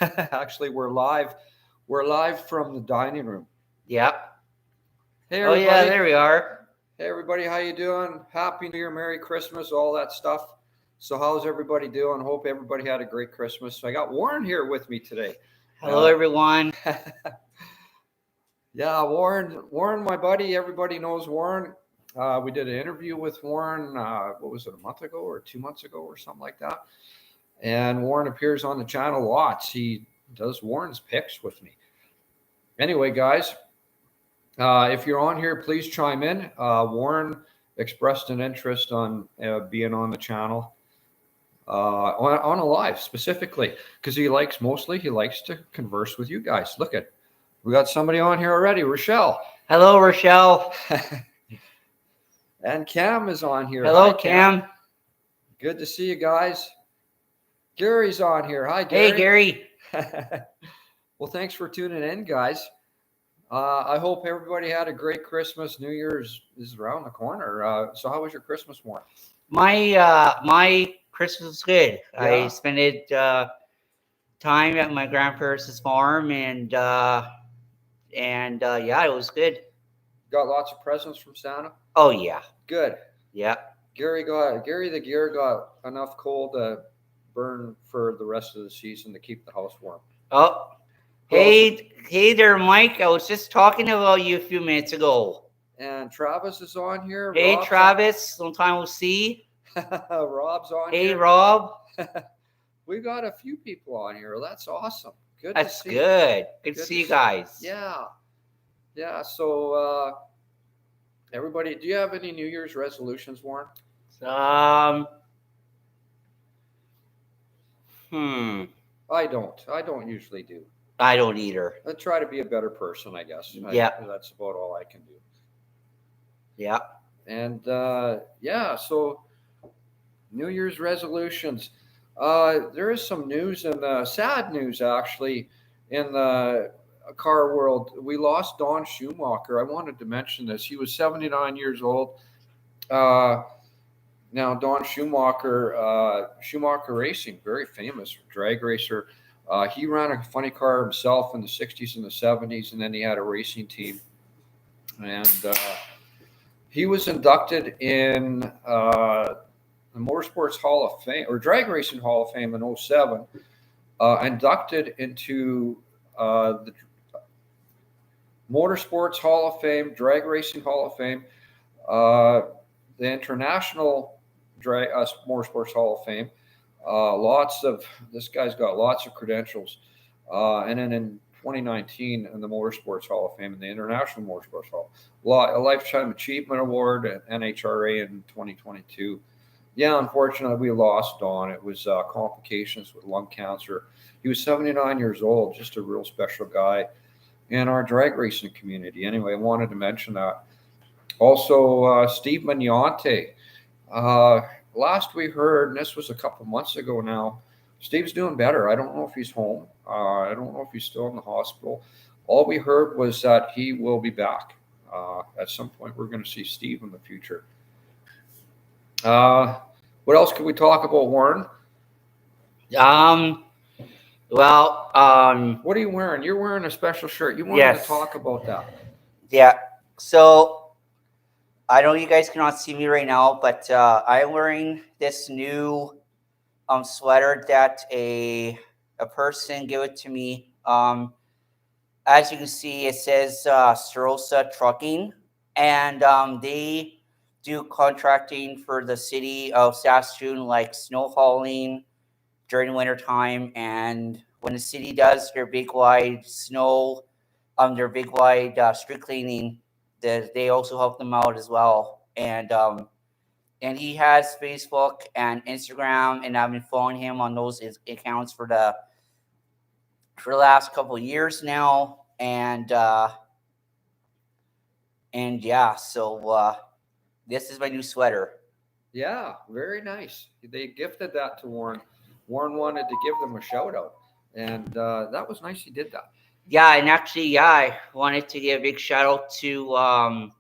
Actually, we're live. We're live from the dining room. Yep. Hey, Oh yeah, everybody. there we are. Hey, everybody. How you doing? Happy New Year, Merry Christmas, all that stuff. So, how's everybody doing? Hope everybody had a great Christmas. So I got Warren here with me today. Hello everyone. Yeah, Warren, my buddy. Everybody knows Warren. We did an interview with Warren. What was it, a month ago or 2 months ago or something like that? And Warren appears on the channel lots. He does Warren's picks with me. Anyway, guys, if you're on here, please chime in. Warren expressed an interest on being on the channel on a live specifically because he likes to converse with you guys. Look at, we got somebody on here already, Rochelle. Hello Rochelle. And Cam is on here. Hello Hi, Cam. Good to see you guys. Gary's on here. Hi, Gary. Hey Gary. Well, thanks for tuning in, guys. I hope everybody had a great Christmas. New Year's is around the corner. So how was your Christmas, Warren? My Christmas was good. Yeah. I spent it time at my grandparents' farm and yeah, it was good. Got lots of presents from Santa? Oh yeah. Good. Yeah. Gary the Gear got enough coal to burn for the rest of the season to keep the house warm. Oh. Hey there, Mike. I was just talking about you a few minutes ago. And Travis is on here. Hey, Rob's Travis. Long time we'll see. Rob's on here. Hey, Rob. We got a few people on here. That's awesome. Good That's to see good. Good to see you guys. Yeah. Yeah. So, everybody, do you have any New Year's resolutions, Warren? I don't usually do. I don't either. I try to be a better person, I guess. Yeah. That's about all I can do. Yeah. And yeah, so New Year's resolutions. There is some news and sad news actually in the car world. We lost Don Schumacher. I wanted to mention this. He was 79 years old. Now Don Schumacher, Schumacher Racing, very famous drag racer. He ran a funny car himself in the 60s and the 70s, and then he had a racing team. And he was inducted in the Motorsports Hall of Fame, or Drag Racing Hall of Fame in 07, inducted into the Motorsports Hall of Fame, Drag Racing Hall of Fame, the International Motorsports Hall of Fame. This guy's got lots of credentials. And then in 2019 in the Motorsports Hall of Fame and the International Motorsports Hall, a Lifetime Achievement Award at NHRA in 2022. Yeah, unfortunately, we lost Don. It was complications with lung cancer. He was 79 years old, just a real special guy in our drag racing community. Anyway, I wanted to mention that. Also, Steve Magnante. Last we heard, and this was a couple months ago now, Steve's doing better. I don't know if he's home. I don't know if he's still in the hospital. All we heard was that he will be back. At some point, we're going to see Steve in the future. What else could we talk about, Warren? Well, what are you wearing? You're wearing a special shirt. You wanted to talk about that. Yeah. So I know you guys cannot see me right now, but I'm wearing this new sweater that a person gave it to me. As you can see, it says Starosta Trucking, and they do contracting for the city of Saskatoon, like snow hauling during winter time, and when the city does their big wide snow, their big wide street cleaning, they also help them out as well. And he has Facebook and Instagram, and I've been following him on those accounts for the last couple of years now. And yeah, so this is my new sweater. Yeah, very nice. They gifted that to Warren. Warren wanted to give them a shout out, and that was nice. He did that. Yeah, and actually, I wanted to give a big shout out to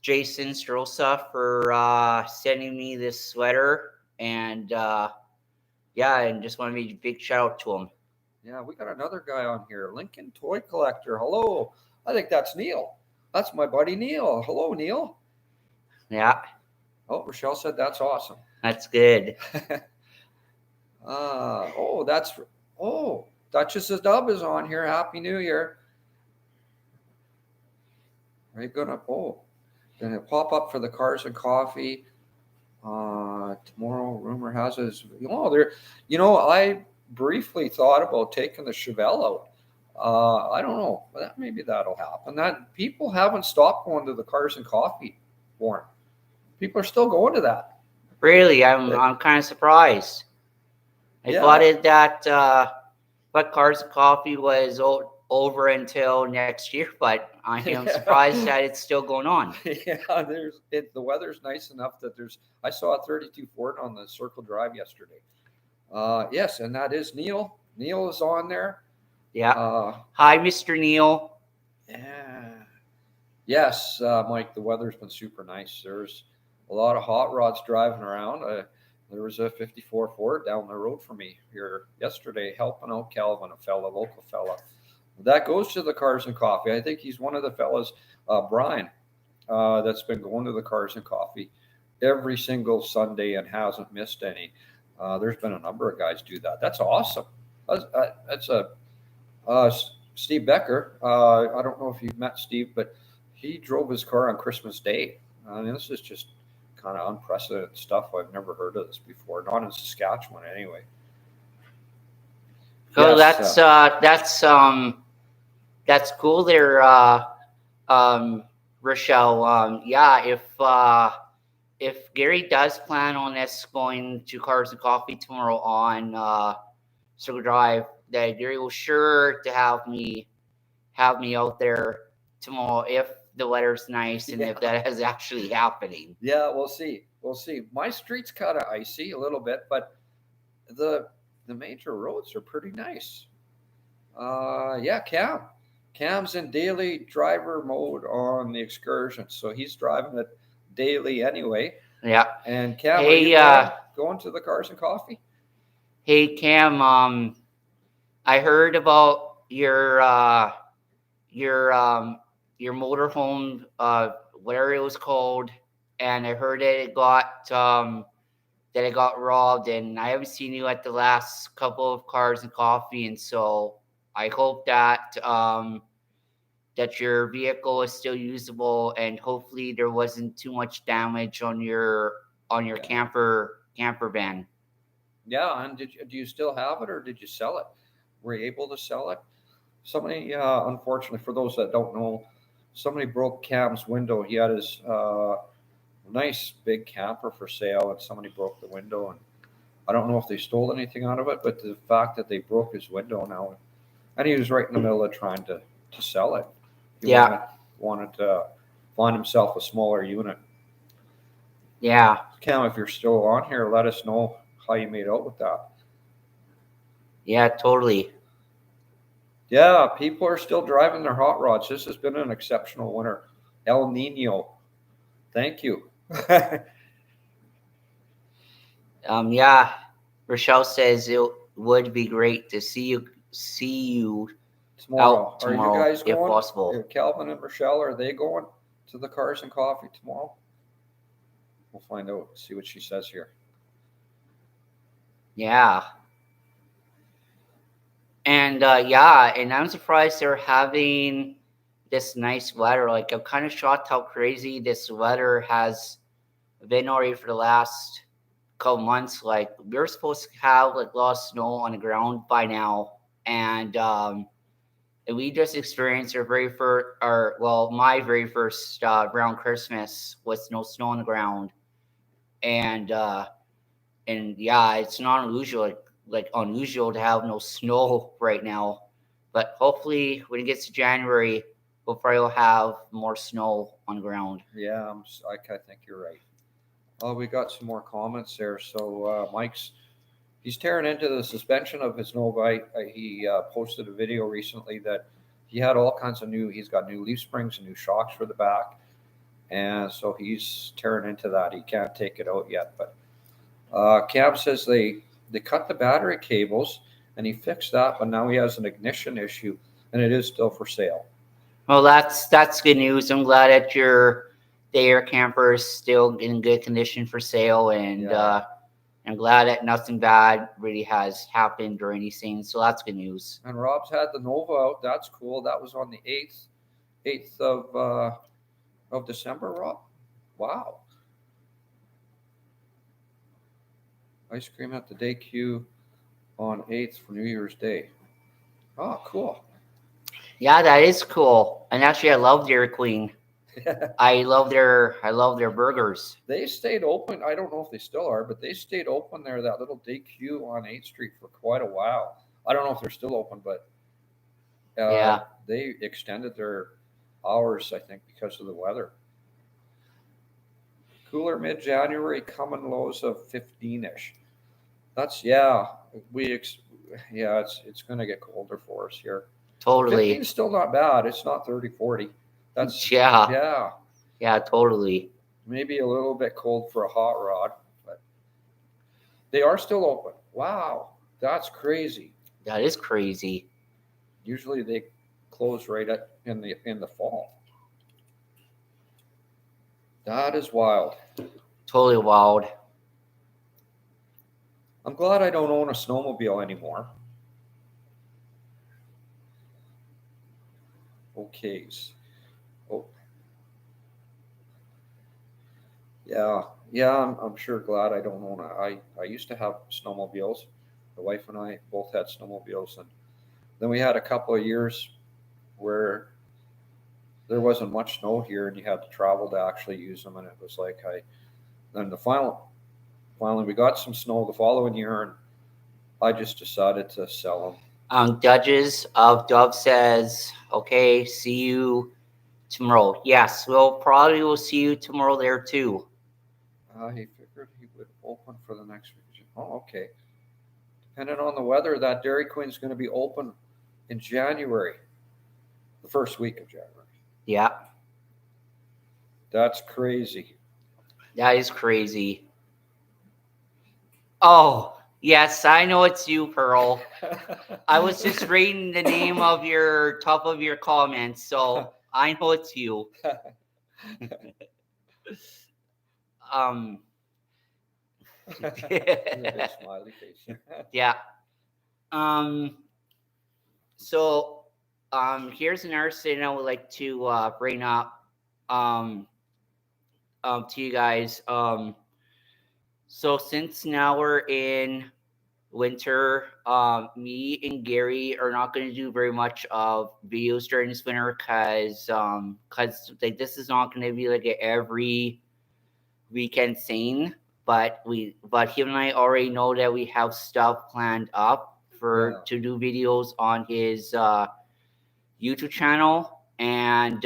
Jason Strosa for sending me this sweater, and yeah, and just want to make a big shout out to him. Yeah, we got another guy on here, Lincoln Toy Collector. Hello. I think that's Neil. That's my buddy Neil. Hello, Neil. Yeah, Oh, Rochelle said that's awesome. that's good. Duchess's Dub is on here. Happy New Year. Are you gonna pop up for the Cars and Coffee tomorrow? Rumor has it, I briefly thought about taking the Chevelle out. I don't know, but maybe that'll happen. That people haven't stopped going to the Cars and Coffee, Warren. People are still going to that. Really, I'm kind of surprised. I thought but Cars and Coffee was over until next year, but I am surprised that it's still going on. Yeah, the weather's nice enough that I saw a 32 Ford on the Circle Drive yesterday. Yes, and that is Neil. Neil is on there. Yeah. Hi, Mr. Neil. Yeah. Yes, Mike, the weather's been super nice. There's a lot of hot rods driving around. There was a 54 Ford down the road from me here yesterday helping out Calvin, a local fella. That goes to the Cars and Coffee. I think he's one of the fellas, Brian, that's been going to the Cars and Coffee every single Sunday and hasn't missed any. There's been a number of guys do that. That's awesome. Steve Becker. I don't know if you've met Steve, but he drove his car on Christmas Day. I mean, this is just kind of unprecedented stuff. I've never heard of this before, not in Saskatchewan anyway. Oh, yes, that's cool there, Rochelle. If Gary does plan on us going to Cars and Coffee tomorrow on Circle Drive, that Gary will sure to have me out there tomorrow if the weather's nice and if that is actually happening. Yeah, we'll see. My street's kind of icy a little bit, but the major roads are pretty nice. Cam's in daily driver mode on the Excursion, so he's driving it daily anyway. Yeah. And Cam, are you going to the Cars and Coffee? Hey Cam, I heard about your motorhome, whatever it was called, and I heard that it got robbed, and I haven't seen you at the last couple of Cars and Coffee, and so I hope that that your vehicle is still usable, and hopefully there wasn't too much damage on your camper van. Yeah, and do you still have it, or did you sell it? Were you able to sell it? Somebody, unfortunately, for those that don't know, somebody broke Cam's window. He had his nice big camper for sale, and somebody broke the window. And I don't know if they stole anything out of it, but the fact that they broke his window now, and he was right in the middle of trying to sell it. He wanted to find himself a smaller unit. Yeah. Cam, if you're still on here, let us know how you made out with that. Yeah, totally. Yeah, people are still driving their hot rods. This has been an exceptional winter. El Nino. Thank you. Rochelle says it would be great to see you tomorrow. Out tomorrow, are you guys going? If possible. Calvin and Rochelle, are they going to the Cars and Coffee tomorrow? We'll find out. See what she says here. Yeah. And and I'm surprised they're having this nice weather. Like, I'm kind of shocked how crazy this weather has been already for the last couple months. Like, we're supposed to have like a lot of snow on the ground by now, and we just experienced my very first brown Christmas with no snow on the ground, and it's not unusual. Like unusual to have no snow right now, but hopefully when it gets to January, we'll probably have more snow on the ground. Yeah, I think you're right. Oh, we got some more comments there. So he's tearing into the suspension of his Nova. He posted a video recently that he had all kinds of he's got new leaf springs and new shocks for the back, and so he's tearing into that. He can't take it out yet, but Cam says they they cut the battery cables, and he fixed that, but now he has an ignition issue, and it is still for sale. Well, that's good news. I'm glad that the air camper is still in good condition for sale, and Yeah. I'm glad that nothing bad really has happened or anything. So that's good news. And Rob's had the Nova out. That's cool. That was on the 8th of December, Rob. Wow. Ice cream at the DQ on 8th for New Year's Day. Oh, cool. Yeah, that is cool. And actually, I love Dairy Queen. I love their burgers. They stayed open. I don't know if they still are, but they stayed open there, that little DQ on 8th Street, for quite a while. I don't know if they're still open, but Yeah. they extended their hours, I think, because of the weather. Cooler mid-January, coming lows of 15-ish. That's it's going to get colder for us here. Totally. 15 is still not bad. It's not 30, 40. That's Yeah, totally. maybe a little bit cold for a hot rod, but they are still open. Wow, that's crazy. That is crazy. Usually they close right in the fall. That is wild. Totally wild. I'm glad I don't own a snowmobile anymore. Okays. Oh. Yeah, I'm sure glad I don't own I used to have snowmobiles. The wife and I both had snowmobiles, and then we had a couple of years where there wasn't much snow here, and you had to travel to actually use them, and it was like then finally we got some snow the following year, and I just decided to sell them. Judges of Dove says, okay, see you tomorrow. Yes, we'll see you tomorrow there too. He figured he would open for the next week. Oh, okay. Depending on the weather, that Dairy Queen's going to be open in January, the first week of January. Yeah. That's crazy. That is crazy. Oh, yes, I know it's you, Pearl. I was just reading the name of your top of your comments, so I know it's you. Smiley face. Yeah. So here's another thing I would like to bring up to you guys. So since now we're in winter, me and Gary are not going to do very much of videos during this winter because like this is not going to be like an every weekend thing. But him and I already know that we have stuff planned up to do videos on his YouTube channel, and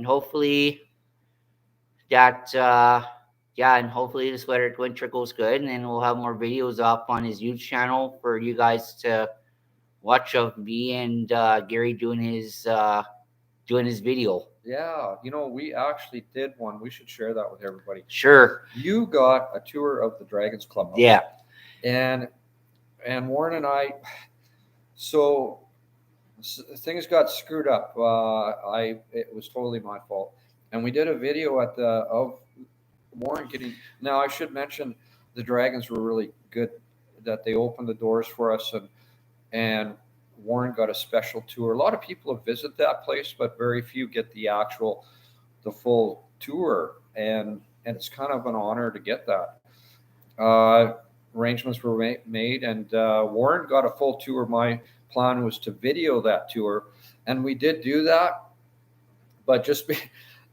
hopefully that and hopefully this winter goes good, and then we'll have more videos up on his YouTube channel for you guys to watch of me and Gary doing his video. Yeah, we actually did one. We should share that with everybody. Sure. You got a tour of the Dragons Clubhouse. Yeah. And Warren and I, so things got screwed up. It was totally my fault. And we did a video of Warren getting. Now I should mention the Dragons were really good, that they opened the doors for us, and Warren got a special tour. A lot of people have visited that place, but very few get the full tour, and it's kind of an honor to get that. Arrangements were made, and Warren got a full tour. My plan was to video that tour, and we did do that, but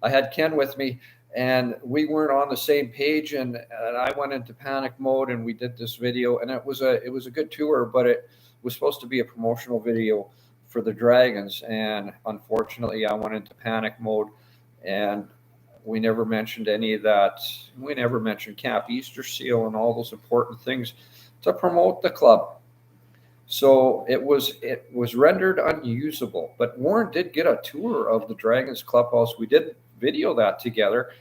I had Ken with me, and we weren't on the same page, and I went into panic mode, and we did this video, and it was a good tour, but it was supposed to be a promotional video for the Dragons, and unfortunately I went into panic mode, and we never mentioned any of that. We never mentioned Camp Easter Seal and all those important things to promote the club. So it was rendered unusable. But Warren did get a tour of the Dragons Clubhouse. We did video that together,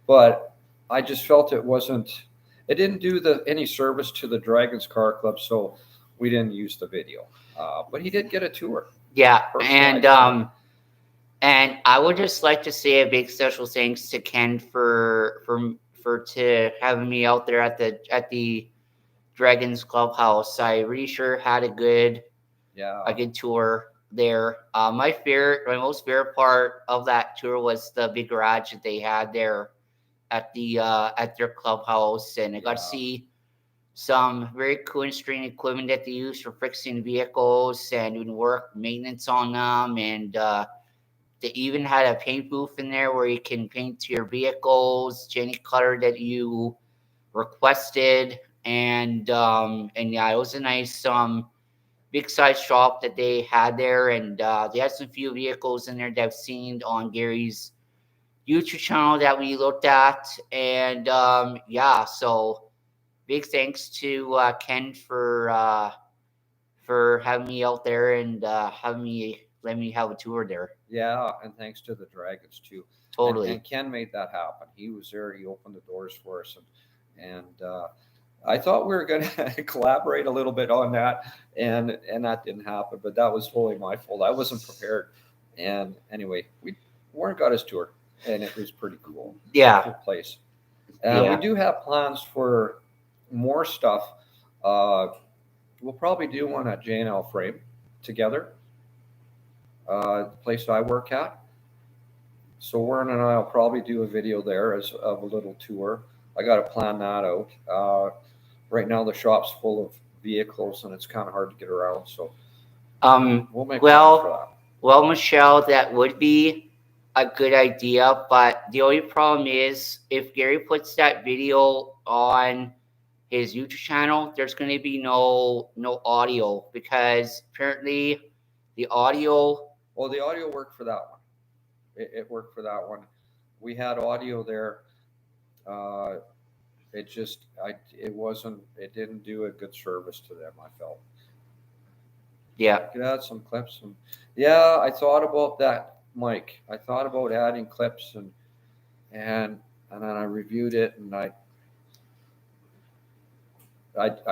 but I just felt it wasn't it didn't do any service to the Dragons Car Club, so we didn't use the video. But he did get a tour. Yeah, Personalized. and I would just like to say a big special thanks to Ken for to having me out there at the Dragons Clubhouse. I really sure had a good tour there. My most favorite part of that tour was the big garage that they had there at their clubhouse, and I got to see some very cool and strange equipment that they use for fixing vehicles and doing work maintenance on them, and they even had a paint booth in there where you can paint your vehicles to any color that you requested, and yeah, it was a nice big size shop that they had there, and they had some few vehicles in there that I've seen on Gary's YouTube channel that we looked at, and yeah, so big thanks to Ken for having me out there and let me have a tour there. Yeah, and thanks to the Dragons too. Totally. And Ken made that happen. He was there. He opened the doors for us, and I thought we were going to collaborate a little bit on that, and that didn't happen. But that was fully my fault. I wasn't prepared. And anyway, Warren got his tour, and it was pretty cool. Yeah. Cool place. We do have plans for more stuff. We'll probably do one at J&L Frame together, the place I work at. So Warren and I will probably do a video there of a little tour. I got to plan that out. Right now the shop's full of vehicles and it's kind of hard to get around. So we'll make plans for that. Well, Michelle, that would be a good idea, but the only problem is if Gary puts that video on his YouTube channel, there's going to be no audio, because apparently the audio. Well, the audio worked for that one. It worked for that one. We had audio there. It didn't do a good service to them, I felt. Yeah. You could add some clips. And yeah, I thought about that, Mike. I thought about adding clips and then I reviewed it, and I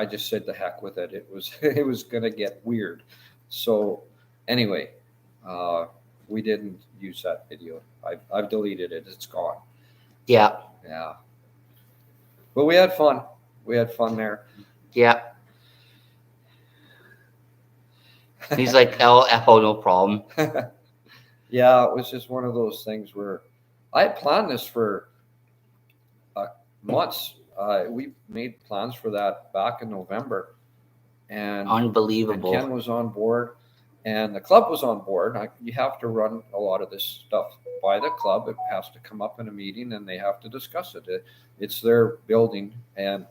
just said the heck with it. It was going to get weird. So anyway, we didn't use that video. I've deleted it. It's gone. Yeah. Yeah. But we had fun. We had fun there. Yeah. He's like, oh, no problem. Yeah, it was just one of those things where I had planned this for months. We made plans for that back in November. And unbelievable. And Ken was on board, and the club was on board. You have to run a lot of this stuff by the club. It has to come up in a meeting, and they have to discuss it. It's their building, and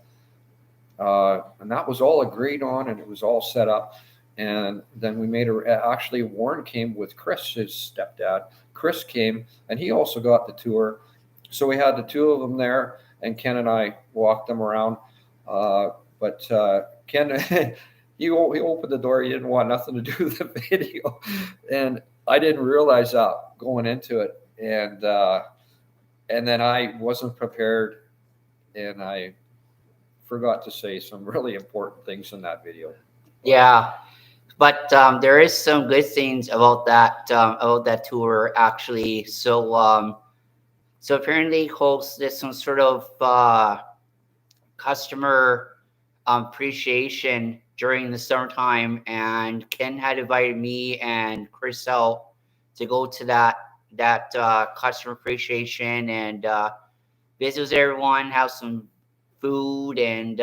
that was all agreed on, and it was all set up. And then we made actually Warren came with Chris, his stepdad. Chris came, and he also got the tour. So we had the two of them there, and Ken and I walked them around. But Ken, he opened the door. He didn't want nothing to do with the video. And I didn't realize that going into it. And then I wasn't prepared, and I forgot to say some really important things in that video. Yeah. But there is some good things about that tour, actually. So apparently holds this some sort of customer appreciation during the summertime, and Ken had invited me and Chris out to go to that customer appreciation and visit with everyone, have some food and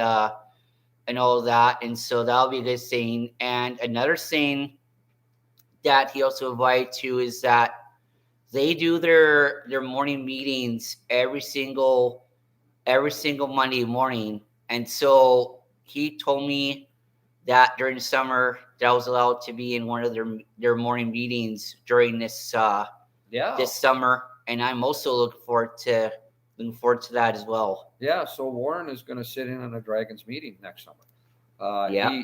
all that. And so that'll be a good thing. And another thing that he also invited to is that they do their morning meetings every single Monday morning. And so he told me that during the summer that I was allowed to be in one of their morning meetings during this this summer. And I'm also looking forward to that as well. Yeah, so Warren is going to sit in on a Dragons meeting next summer.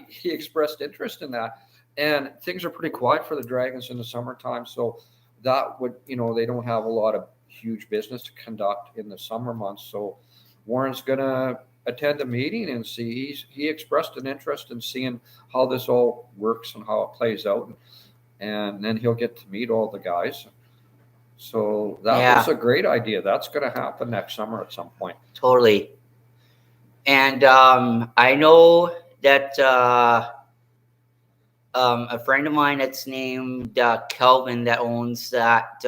He expressed interest in that, and things are pretty quiet for the Dragons in the summertime. So that would, they don't have a lot of huge business to conduct in the summer months. So Warren's going to attend a meeting and see. He expressed an interest in seeing how this all works and how it plays out, and then he'll get to meet all the guys. So that was Yeah, a great idea. That's going to happen next summer at some point. totally. And I know that a friend of mine that's named Kelvin that owns that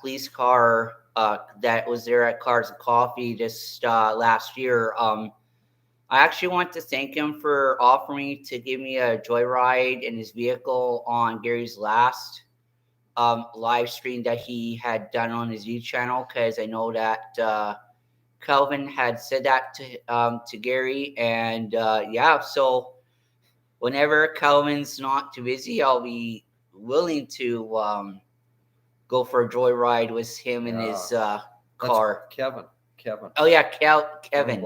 police car that was there at Cars and Coffee this last year. I actually want to thank him for offering to give me a joyride in his vehicle on Gary's last live stream that he had done on his YouTube channel, because I know that Kelvin had said that to Gary, and yeah, so whenever Kelvin's not too busy, I'll be willing to go for a joyride with him in his car. Kevin. Oh yeah, Kevin.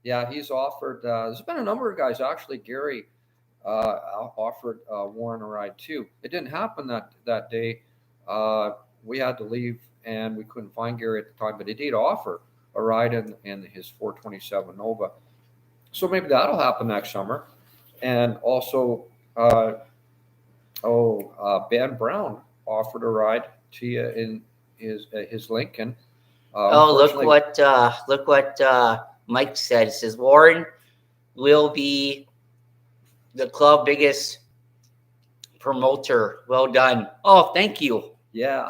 Yeah. He's offered. There's been a number of guys actually. Gary offered Warren a ride too. It didn't happen that day. We had to leave and we couldn't find Gary at the time, but he did offer a ride in his 427 Nova. So maybe that'll happen next summer. And also, Ben Brown offered a ride to you in his Lincoln. Look what Mike said. It says Warren will be the club biggest promoter. Well done. Oh, thank you. Yeah.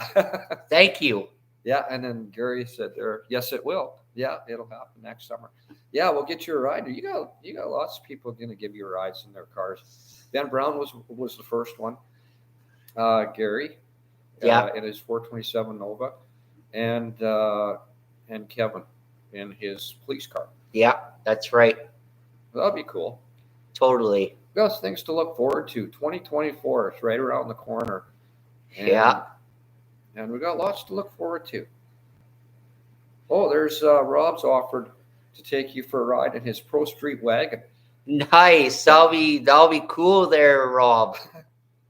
Thank you. Yeah, and then Gary said there, yes, it will. Yeah, it'll happen next summer. Yeah, we'll get you a ride. You got lots of people going to give you rides in their cars. Ben Brown was the first one. Gary, in his 427 Nova, and Kevin in his police car. Yeah, that's right. That'd be cool. Totally. We got things to look forward to. 2024 is right around the corner. And we got lots to look forward to. Oh, there's Rob's offered to take you for a ride in his Pro Street wagon. Nice. That'll be cool there, Rob.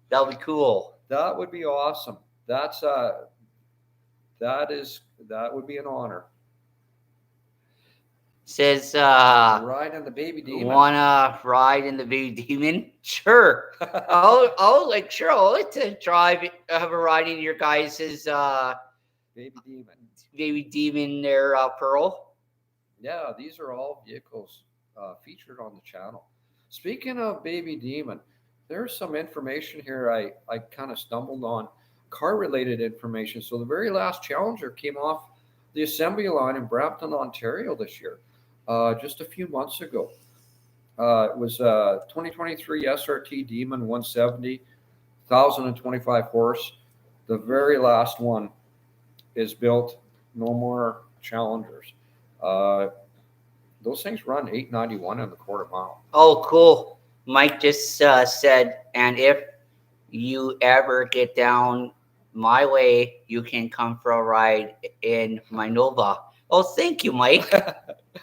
That'll be cool. That would be awesome. That would be an honor. Says ride in the Baby Demon. Wanna ride in the Baby Demon? Sure. I'll like to drive have a ride in your guys' Baby Demon there, Pearl. Yeah, these are all vehicles featured on the channel. Speaking of Baby Demon, there's some information here I kind of stumbled on, car related information. So the very last Challenger came off the assembly line in Brampton, Ontario this year. Just a few months ago. It was 2023 SRT Demon 170, 1,025 horse. The very last one is built. No more Challengers. Those things run $891 in the quarter mile. Oh, cool. Mike just said, and if you ever get down my way, you can come for a ride in my Nova. Oh, thank you, Mike.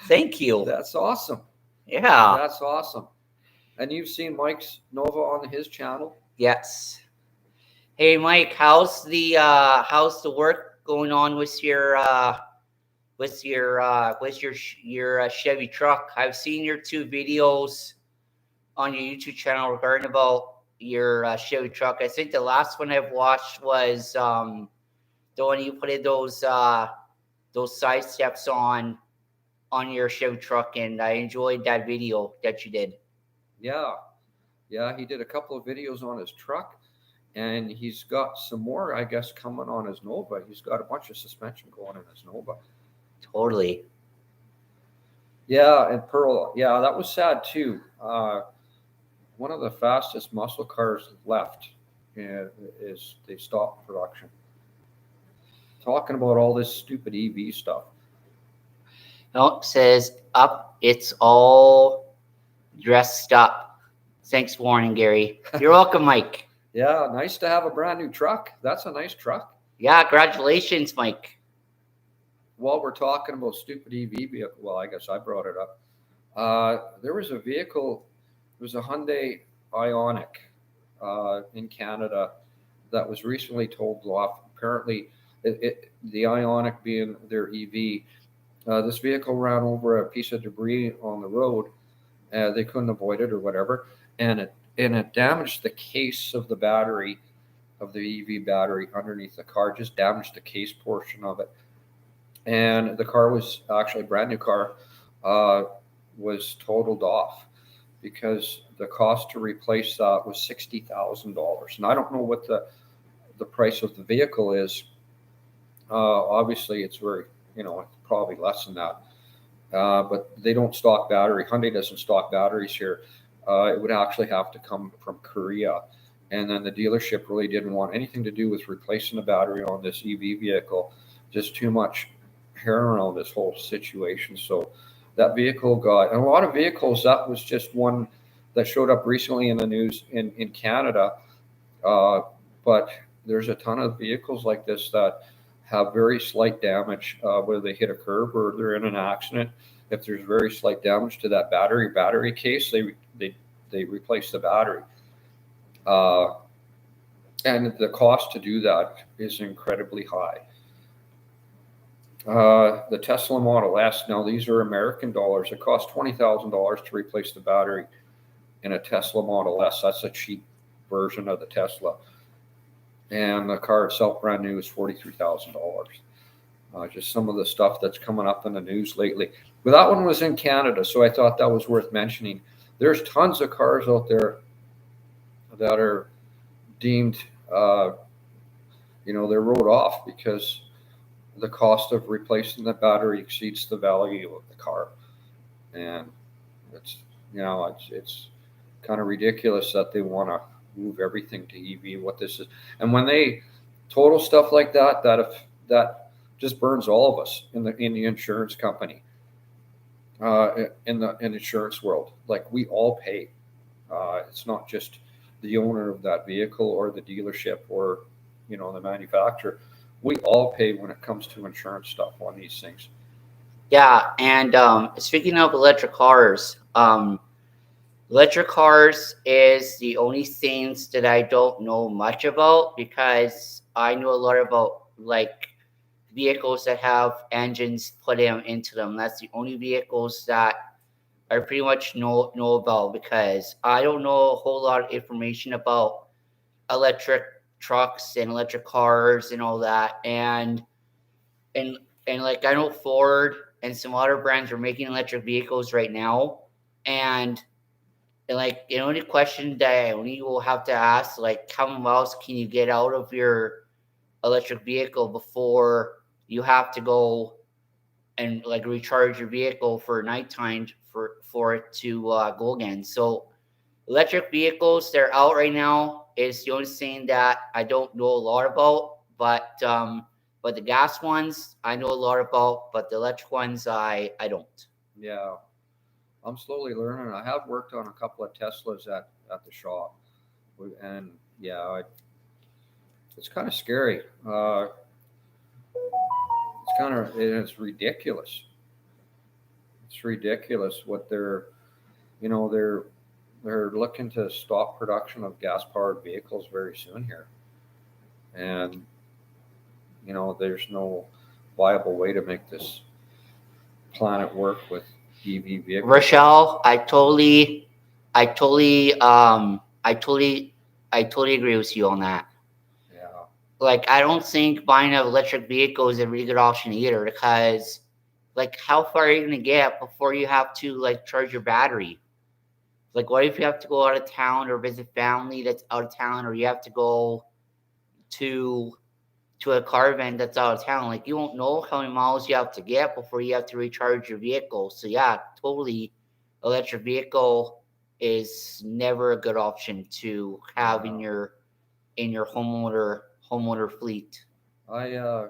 Thank you. That's awesome. Yeah. That's awesome. And you've seen Mike's Nova on his channel? Yes. Hey, Mike, how's the work going on with your Chevy truck? I've seen your 2 videos on your YouTube channel regarding about your Chevy truck. I think the last one I've watched was the one you put in those side steps on your Chevy truck, and I enjoyed that video that you did. Yeah, he did a couple of videos on his truck, and he's got some more, I guess, coming on his Nova. He's got a bunch of suspension going in his Nova. Totally. Yeah, and Pearl, yeah, that was sad too. One of the fastest muscle cars left is they stopped production. Talking about all this stupid EV stuff. No, it says up. It's all dressed up. Thanks for warning, Gary. You're welcome, Mike. Yeah, nice to have a brand new truck. That's a nice truck. Yeah, congratulations, Mike. While we're talking about stupid EV vehicle, well, I guess I brought it up. There was a vehicle. It was a Hyundai Ioniq in Canada that was recently told off. Apparently, the Ioniq being their EV This vehicle ran over a piece of debris on the road. They couldn't avoid it or whatever, and it damaged the case of the battery, of the EV battery underneath the car. Just damaged the case portion of it, and the car was actually a brand new car. Uh, was totaled off because the cost to replace that was $60,000, and I don't know what the price of the vehicle is. Obviously, it's very, it's probably less than that. But they don't stock battery. Hyundai doesn't stock batteries here. It would actually have to come from Korea. And then the dealership really didn't want anything to do with replacing the battery on this EV vehicle. Just too much hair around this whole situation. So that vehicle got, and a lot of vehicles, that was just one that showed up recently in the news in Canada. Uh, but there's a ton of vehicles like this that have very slight damage, whether they hit a curb or they're in an accident. If there's very slight damage to that battery case, they replace the battery. Uh, and the cost to do that is incredibly high. The Tesla Model S, now these are American dollars. It costs $20,000 to replace the battery in a Tesla Model S. That's a cheap version of the Tesla. And the car itself, brand new, is $43,000. Just some of the stuff that's coming up in the news lately. But that one was in Canada, so I thought that was worth mentioning. There's tons of cars out there that are deemed, they're wrote off because the cost of replacing the battery exceeds the value of the car, and it's kind of ridiculous that they want to move everything to EV. What this is, and when they total stuff like that, that just burns all of us in the insurance company, in the insurance world. Like, we all pay. It's not just the owner of that vehicle or the dealership or the manufacturer. We all pay when it comes to insurance stuff on these things. Yeah, and speaking of electric cars, electric cars is the only things that I don't know much about, because I know a lot about like vehicles that have engines put into them. That's the only vehicles that I pretty much know about, because I don't know a whole lot of information about electric trucks and electric cars and all that. And and like, I know Ford and some other brands are making electric vehicles right now, and like, the only question that I only will have to ask, like, how many miles can you get out of your electric vehicle before you have to go and like recharge your vehicle for nighttime for it to go again. So electric vehicles, they're out right now, is the only thing that I don't know a lot about. But the gas ones I know a lot about, but the electric ones I don't. Yeah, I'm slowly learning. I have worked on a couple of Teslas at the shop, and yeah, it's kind of scary. It's ridiculous. It's ridiculous what they're they're looking to stop production of gas powered vehicles very soon here, and there's no viable way to make this planet work with EV vehicles. Rochelle, I totally agree with you on that. Yeah, Like, I don't think buying an electric vehicle is a really good option either, because like, how far are you gonna get before you have to like charge your battery? Like, what if you have to go out of town or visit family that's out of town, or you have to go to a car event that's out of town? Like, you won't know how many miles you have to get before you have to recharge your vehicle. So yeah, totally, electric vehicle is never a good option to have in your homeowner fleet. I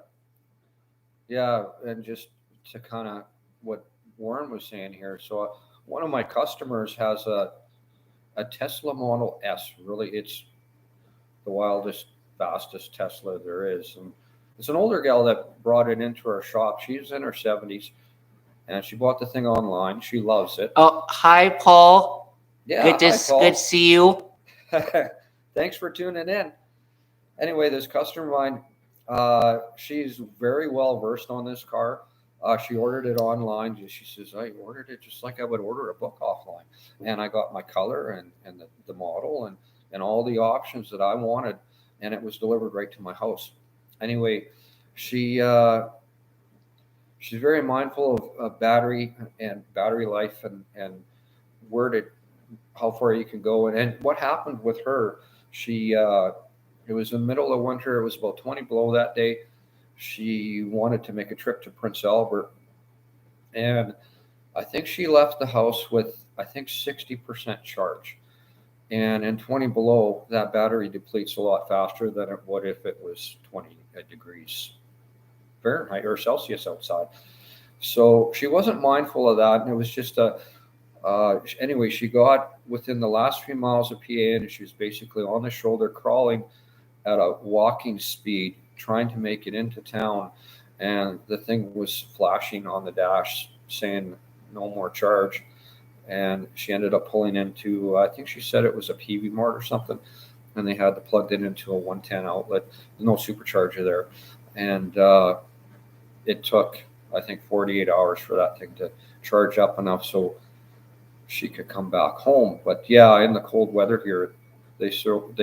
yeah, and just to kind of what Warren was saying here. So one of my customers has a Tesla Model S. Really, it's the wildest, fastest Tesla there is, and it's an older gal that brought it into our shop. She's in her 70s, and she bought the thing online. She loves it. Oh, hi, Paul. Yeah, hi, Paul. Good to see you. Thanks for tuning in. Anyway, this customer of mine, she's very well versed on this car. She ordered it online. She says, I ordered it just like I would order a book offline. And I got my color and the model and all the options that I wanted. And it was delivered right to my house. Anyway, she she's very mindful of battery and battery life and where to how far you can go. And what happened with her, she it was in the middle of winter. It was about 20 below that day. She wanted to make a trip to Prince Albert, and I think she left the house with, I think, 60% charge. And in 20 below, that battery depletes a lot faster than it would if it was 20 degrees Fahrenheit or Celsius outside. So she wasn't mindful of that, and it was just a anyway, she got within the last few miles of PA, and she was basically on the shoulder crawling at a walking speed, trying to make it into town. And the thing was flashing on the dash saying no more charge. And she ended up pulling into, I think she said it was a PV Mart or something. And they had to plug it into a 110 outlet, no supercharger there. And it took, I think, 48 hours for that thing to charge up enough so she could come back home. But yeah, in the cold weather here, they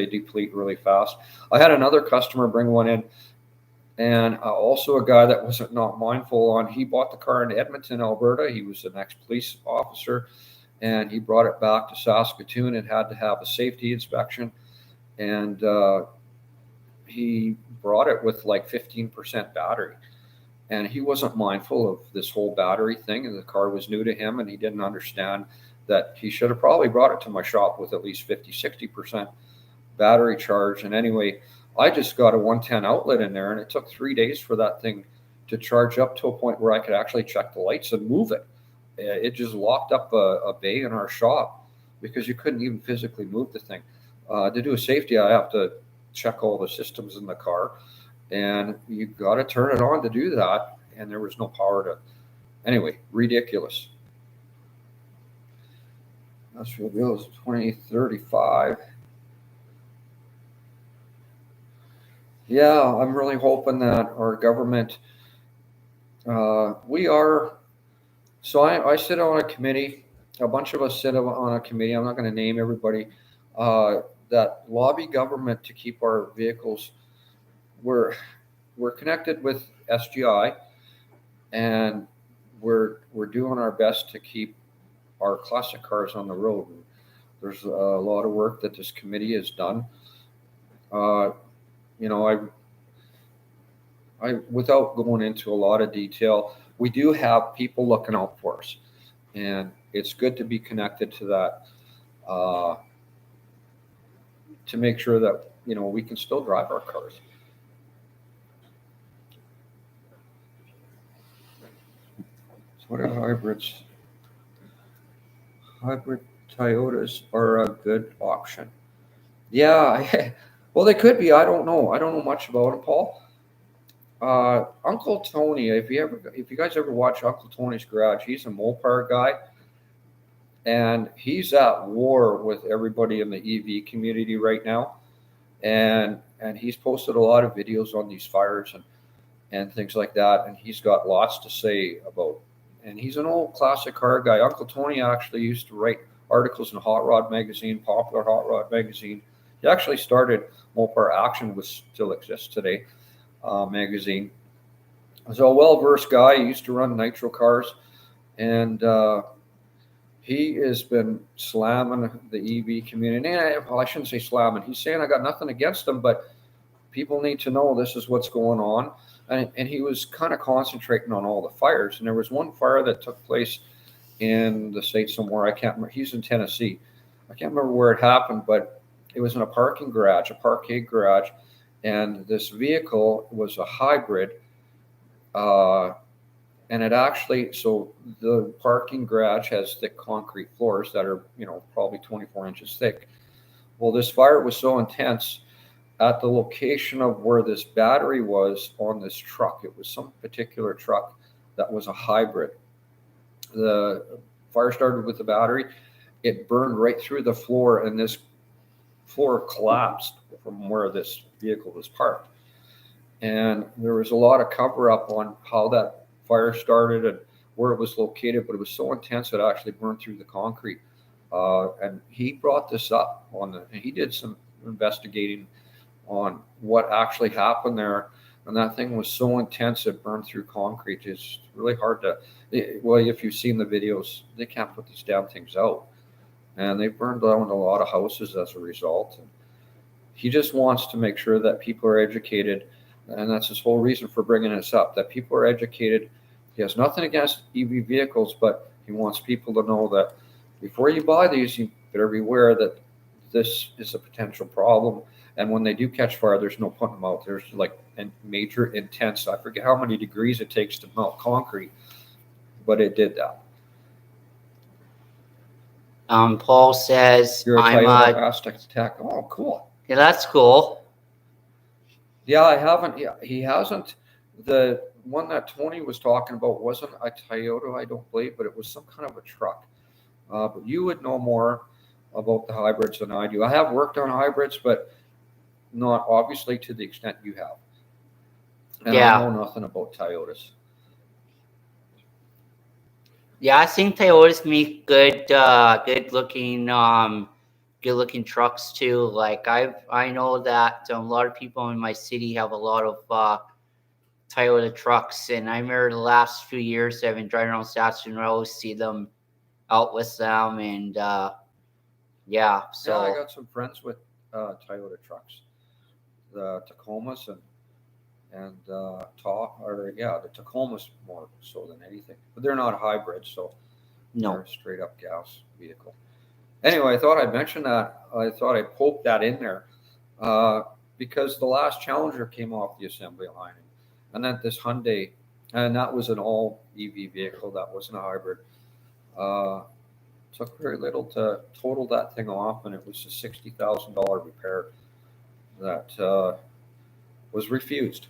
deplete really fast. I had another customer bring one in, and also a guy that wasn't not mindful on. He bought the car in Edmonton, Alberta. He was an ex-police officer, and he brought it back to Saskatoon. It had to have a safety inspection, and he brought it with like 15% battery. And he wasn't mindful of this whole battery thing, and the car was new to him, and he didn't understand that he should have probably brought it to my shop with at least 50, 60% battery charge. And anyway, I just got a 110 outlet in there, and it took 3 days for that thing to charge up to a point where I could actually check the lights and move it. It just locked up a bay in our shop because you couldn't even physically move the thing. To do a safety, I have to check all the systems in the car, and you got to turn it on to do that. And there was no power to. Anyway, ridiculous. Industrial bills 2035. Yeah, I'm really hoping that our government, we are. So I sit on a committee. A bunch of us sit on a committee. I'm not going to name everybody. That lobby government to keep our vehicles. We're connected with SGI, and we're doing our best to keep our classic cars on the road. There's a lot of work that this committee has done. You know, I without going into a lot of detail, we do have people looking out for us, and it's good to be connected to that to make sure that we can still drive our cars. So what are hybrids? Hybrid Toyotas are a good option. Yeah, well, they could be. I don't know. I don't know much about it, Paul. Uncle Tony, if you guys ever watch Uncle Tony's Garage, he's a Mopar guy, and he's at war with everybody in the EV community right now, and he's posted a lot of videos on these fires and things like that, and he's got lots to say about. And he's an old classic car guy. Uncle Tony actually used to write articles in Hot Rod Magazine, Popular Hot Rod Magazine. He actually started Mopar Action, which still exists today, magazine. So a well-versed guy. He used to run nitro cars, and he has been slamming the EV community. Well, I shouldn't say slamming. He's saying I got nothing against them, but people need to know this is what's going on. And he was kind of concentrating on all the fires. And there was one fire that took place in the state somewhere. I can't remember. He's in Tennessee. I can't remember where it happened, but it was in a parking garage, a parkade garage. And this vehicle was a hybrid. And it actually, so the parking garage has thick concrete floors that are, probably 24 inches thick. Well, this fire was so intense at the location of where this battery was on this truck. It was some particular truck that was a hybrid. The fire started with the battery. It burned right through the floor, and this floor collapsed from where this vehicle was parked. And there was a lot of cover up on how that fire started and where it was located, but it was so intense it actually burned through the concrete. And he brought this up and he did some investigating on what actually happened there. And that thing was so intense it burned through concrete. It's really hard to, well, if you've seen the videos, they can't put these damn things out. And they burned down a lot of houses as a result. And he just wants to make sure that people are educated. And that's his whole reason for bringing this up, that people are educated. He has nothing against EV vehicles, but he wants people to know that before you buy these, you better be aware that this is a potential problem. And when they do catch fire, there's no putting them out. There's like a major intense, I forget how many degrees it takes to melt concrete, but it did that. Paul says, You're a I'm Toyota Aztec Tech. Oh, cool. Yeah, that's cool. Yeah, I haven't. Yeah, he hasn't. The one that Tony was talking about wasn't a Toyota, I don't believe, but it was some kind of a truck. But you would know more about the hybrids than I do. I have worked on hybrids, but not obviously to the extent you have. And Yeah. I know nothing about Toyotas. Yeah, I think Toyotas make good looking trucks too. Like I know that a lot of people in my city have a lot of Toyota trucks, and I remember the last few years I've been driving around Saskatoon, I always see them out with them, and yeah. So yeah, I got some friends with Toyota trucks, the Tacomas and the Tacomas more so than anything, but they're not hybrids, so no. they're a straight up gas vehicle. Anyway, I thought I'd mention that. I thought I'd poke that in there because the last Challenger came off the assembly line, and then this Hyundai, and that was an all EV vehicle. That wasn't a hybrid. Took very little to total that thing off, and it was a $60,000 repair that was refused.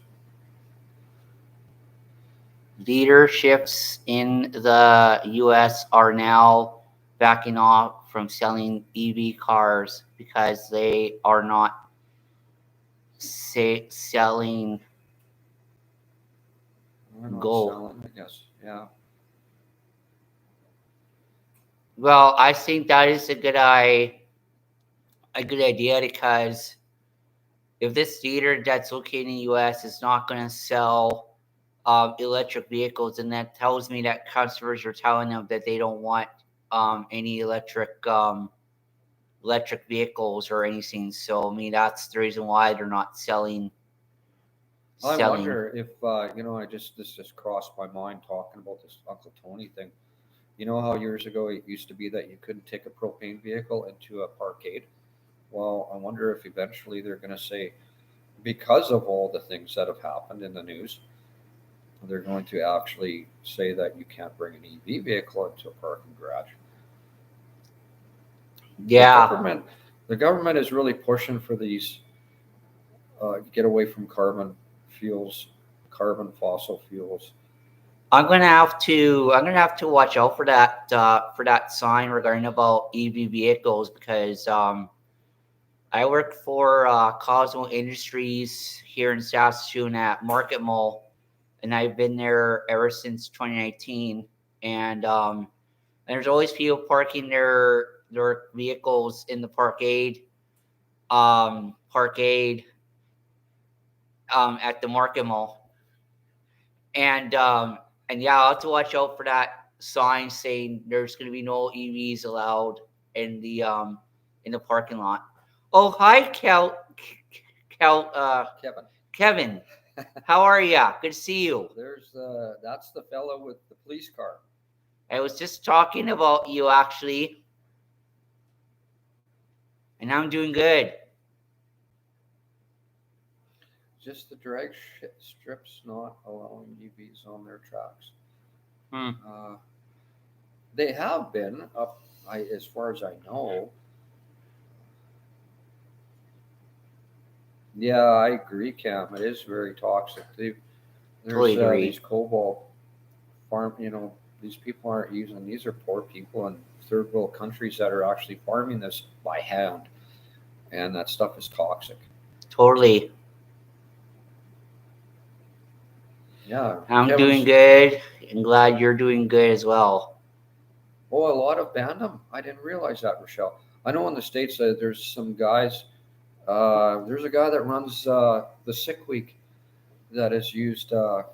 Leaderships in the U.S. are now backing off from selling EV cars because they are not selling. Selling, I guess. Yeah. Well, I think that is a good idea because if this theater that's located in the U.S. is not going to sell electric vehicles, and that tells me that customers are telling them that they don't want any electric vehicles or anything. So I mean that's the reason why they're not selling. I wonder if this just crossed my mind talking about this Uncle Tony thing. You know how years ago it used to be that you couldn't take a propane vehicle into a parkade? Well, I wonder if eventually they're going to say, because of all the things that have happened in the news, they're going to actually say that you can't bring an EV vehicle into a parking garage. Yeah. The government is really pushing for these get away from carbon fossil fuels. I'm gonna have to watch out for that sign regarding about EV vehicles because I work for Cosmo Industries here in Saskatoon at Market Mall, and I've been there ever since 2019. And there's always people parking their vehicles in the parkade at the Market Mall, and yeah, I'll have to watch out for that sign saying there's going to be no EVs allowed in the parking lot. Oh, hi, Kevin. How are ya? Good to see you. That's the fellow with the police car. I was just talking about you actually, and I'm doing good. Just the drag strips not allowing EVs on their tracks. They have been up, as far as I know. Yeah, I agree, Cam. It is very toxic. There's these cobalt farm. These people aren't using. These are poor people in third world countries that are actually farming this by hand, and that stuff is toxic. Totally. Yeah. I'm Kevin's- doing good. I'm glad you're doing good as well. Oh, a lot of Bantam. I didn't realize that, Rochelle. I know in the States there's some guys. There's a guy that runs the Sick Week that is used, and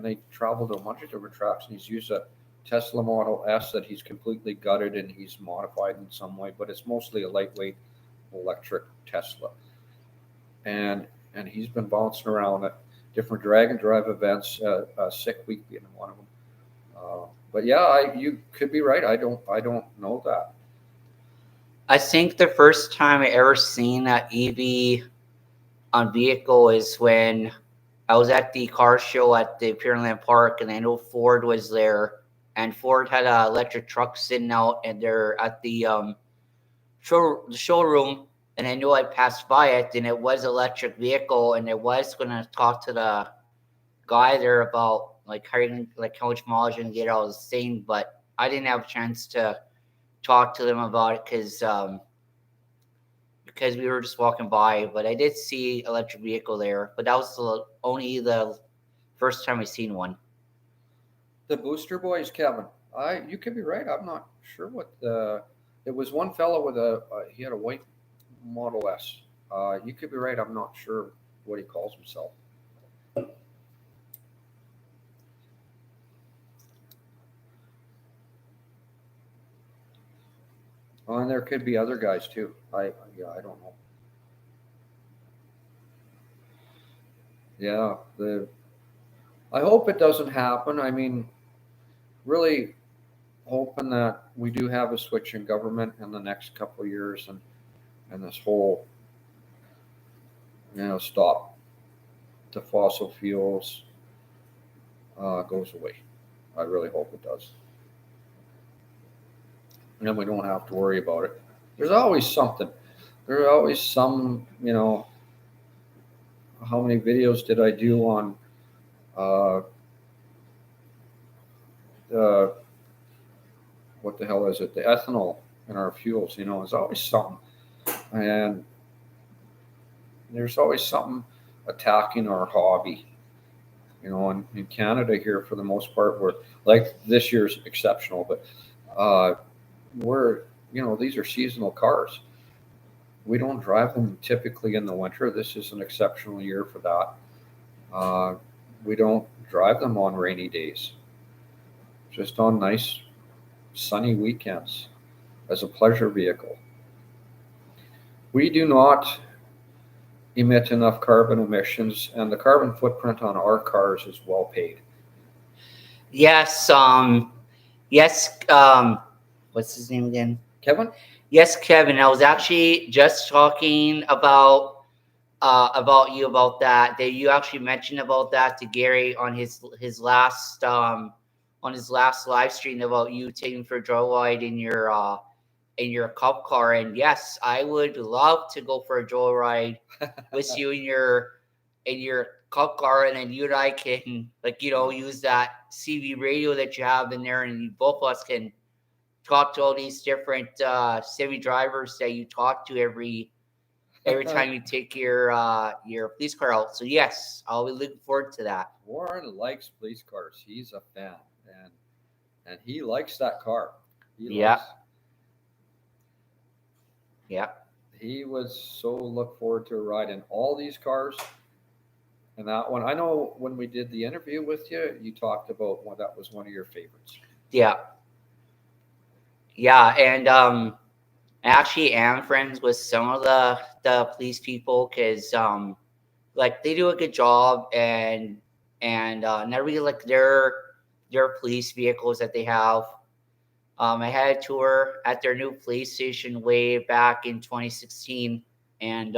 they travel to a bunch of different tracks, and he's used a Tesla Model S that he's completely gutted and he's modified in some way, but it's mostly a lightweight electric Tesla. And he's been bouncing around at different drag and drive events, Sick Week being one of them. But yeah, you could be right. I don't know that. I think the first time I ever seen an EV on vehicle is when I was at the car show at the Pearland Park, and I know Ford was there, and Ford had an electric truck sitting out, and they're at the showroom, and I knew I passed by it, and it was an electric vehicle, and I was gonna talk to the guy there about like how much mileage and get out of this thing, but I didn't have a chance to talk to them about it because we were just walking by. But I did see electric vehicle there, but that was only the first time I seen one. The Booster Boys, Kevin. You could be right. I'm not sure what the. It was one fellow with he had a white Model S. You could be right. I'm not sure what he calls himself. And there could be other guys too. I don't know. Yeah, I hope it doesn't happen. I mean, really hoping that we do have a switch in government in the next couple of years, and this whole stop the fossil fuels goes away. I really hope it does, and then we don't have to worry about it. There's always something. There's always some. How many videos did I do on uh, the what the hell is it? The ethanol in our fuels. There's always something, and there's always something attacking our hobby. In Canada here, for the most part, we're like this year's exceptional, but we're these are seasonal cars. We don't drive them typically in the winter. This is an exceptional year for that. We don't drive them on rainy days, just on nice sunny weekends as a pleasure vehicle. We do not emit enough carbon emissions, and the carbon footprint on our cars is well paid. Yes, yes, what's his name again? Kevin? Yes, Kevin. I was actually just talking about you about that. That you actually mentioned about that to Gary on his last live stream about you taking for a joyride in your cop car. And yes, I would love to go for a joyride with you in your cop car, and then you and I can use that CB radio that you have in there, and both of us can talk to all these different city drivers that you talk to every time you take your police car out. So yes, I'll be looking forward to that. Warren likes police cars. He's a fan, and he likes that car. He was so look forward to a ride in all these cars. And that one, I know when we did the interview with you, you talked about that was one of your favorites. Yeah. And I actually am friends with some of the police people because they do a good job, and I really like their police vehicles that they have. I had a tour at their new police station way back in 2016, and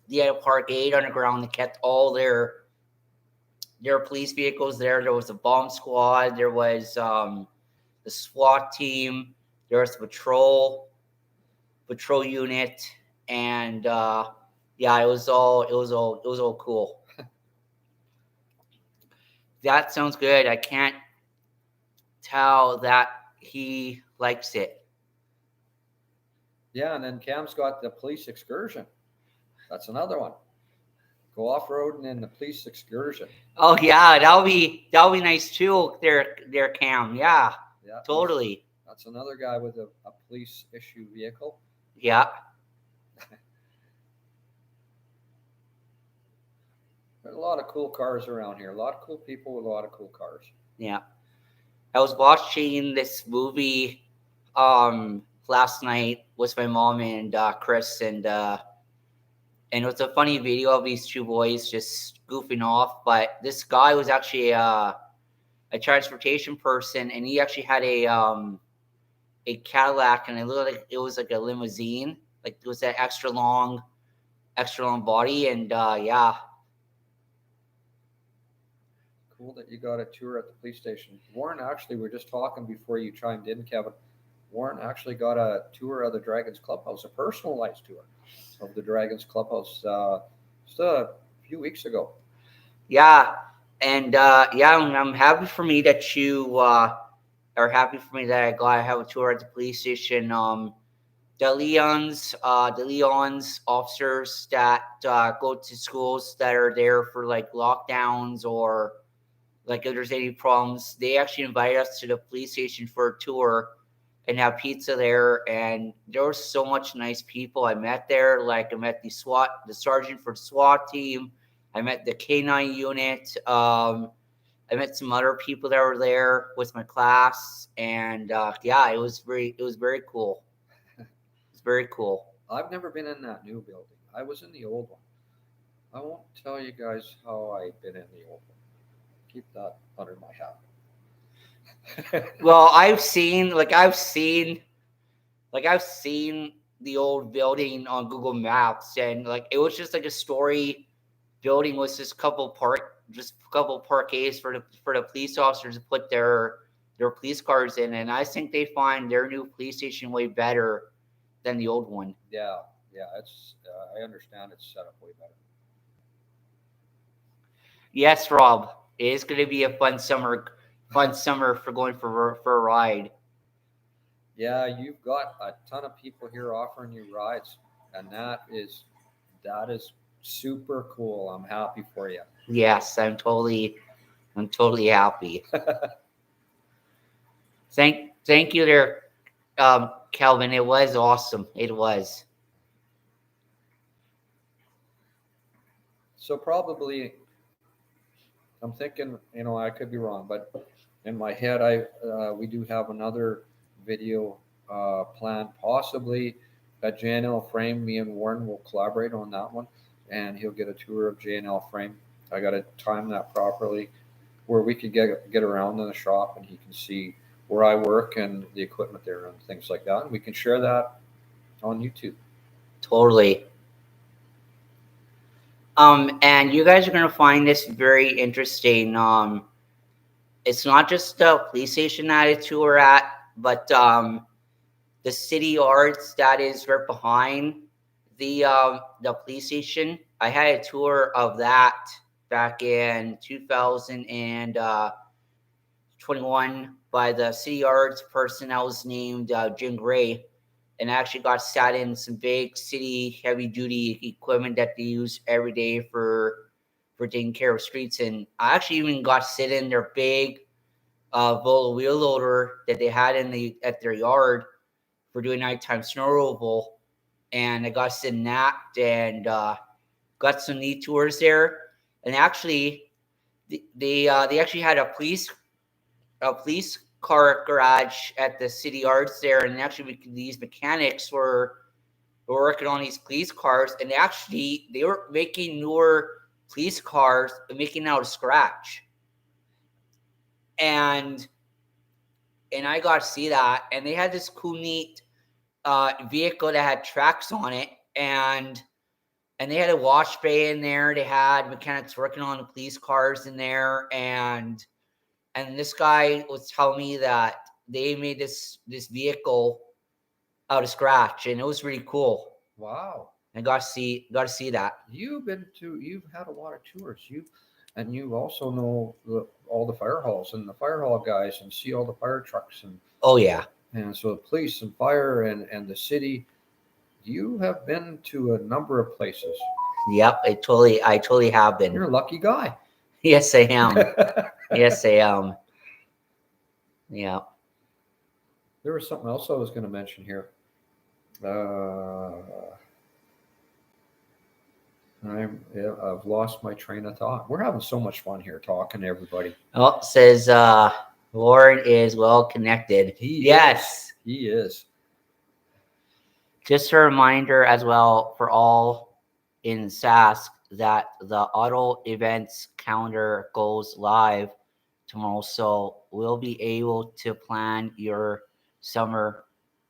they had a parkade underground that kept all their police vehicles there. There was a bomb squad. There was the SWAT team. There was the patrol unit, and it was all cool. That sounds good. I can't tell that he likes it. Yeah, and then Cam's got the police excursion. That's another one. Go off-roading in the police excursion. Oh yeah, that'll be nice too. Their Cam, yeah, Yeah, totally. that's another guy with a police issue vehicle. Yeah, There's a lot of cool cars around here. A lot of cool people with a lot of cool cars. yeah. I was watching this movie last night with my mom and Chris, and it was a funny video of these two boys just goofing off. But this guy was actually a transportation person, and he actually had a Cadillac, and it looked like it was like a limousine, like it was that extra long body, and yeah. Cool that you got a tour at the police station. Warren, actually, we were just talking before you chimed in, Kevin. Warren actually got a tour of the Dragons Clubhouse, a personalized tour of the Dragons Clubhouse just a few weeks ago. Yeah, and yeah, I'm happy for me that you are happy for me that I got to have a tour at the police station. The Leon's officers that go to schools that are there for like lockdowns or like if there's any problems, they actually invite us to the police station for a tour and have pizza there. And there was so much nice people I met there. Like I met the sergeant for the SWAT team. I met the K9 unit. I met some other people that were there with my class, and yeah, it was very cool. It's very cool. I've never been in that new building. I was in the old one. I won't tell you guys how I've been in the old one. Keep that under my hat. Well, I've seen the old building on Google Maps, and like it was just like a story building with just a couple parquets for the police officers to put their police cars in, and I think they find their new police station way better than the old one. Yeah, it's I understand it's set up way better. Yes, Rob, it is going to be a fun summer for going for a ride. Yeah, you've got a ton of people here offering you rides, and that is super cool. I'm happy for you. Yes, I'm totally happy. Thank you there, Calvin. It was awesome. It was. So probably, I'm thinking, I could be wrong, but in my head, we do have another video planned, possibly at JNL Frame. Me and Warren will collaborate on that one, and he'll get a tour of JNL Frame. I got to time that properly, where we could get around in the shop, and he can see where I work and the equipment there and things like that, and we can share that on YouTube. Totally. And you guys are gonna find this very interesting. It's not just the police station that I tour at, but the city arts that is right behind the police station. I had a tour of that back in 2021 by the city arts person that was named Jim Gray, and I actually got sat in some big city heavy duty equipment that they use every day for taking care of streets. And I actually even got to sit in their big Volvo wheel loader that they had at their yard for doing nighttime snow removal. And I got to sit in that and got some neat tours there. And actually, they actually had a police car garage at the city arts there, and actually these mechanics were working on these police cars, and they were making newer police cars and making out of scratch. And I got to see that, and they had this cool, neat vehicle that had tracks on it, and they had a wash bay in there. They had mechanics working on the police cars in there, and this guy was telling me that they made this vehicle out of scratch, and it was really cool. Wow! I got to see that. You've had a lot of tours. You also know all the fire halls and the fire hall guys, and see all the fire trucks and. Oh yeah. And so the police and fire and the city, you have been to a number of places. Yep, I totally have been. You're a lucky guy. Yes, I am. Yes, I am. Yeah. There was something else I was going to mention here. I've lost my train of thought. We're having so much fun here talking to everybody. Oh, says Warren is well connected. Yes. He is. Just a reminder as well for all in Sask that the auto events calendar goes live tomorrow. So we'll be able to plan your summer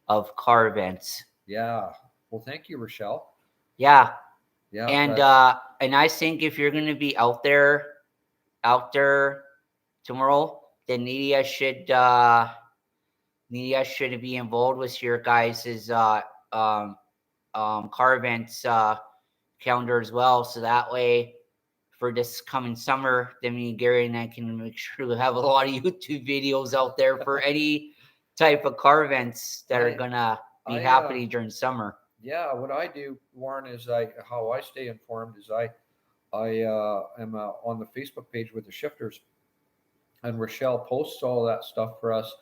of car events. Yeah. Well, thank you, Rochelle. Yeah. Yeah. And I think if you're gonna be out there tomorrow, then Nidia should be involved with your guys' car events calendar as well. So that way, for this coming summer, then me, Gary, and I can make sure to have a lot of YouTube videos out there for any type of car events that are gonna be happening during summer. Yeah, what I do, Warren, is how I stay informed is I am on the Facebook page with the shifters, and Rochelle posts all that stuff for us,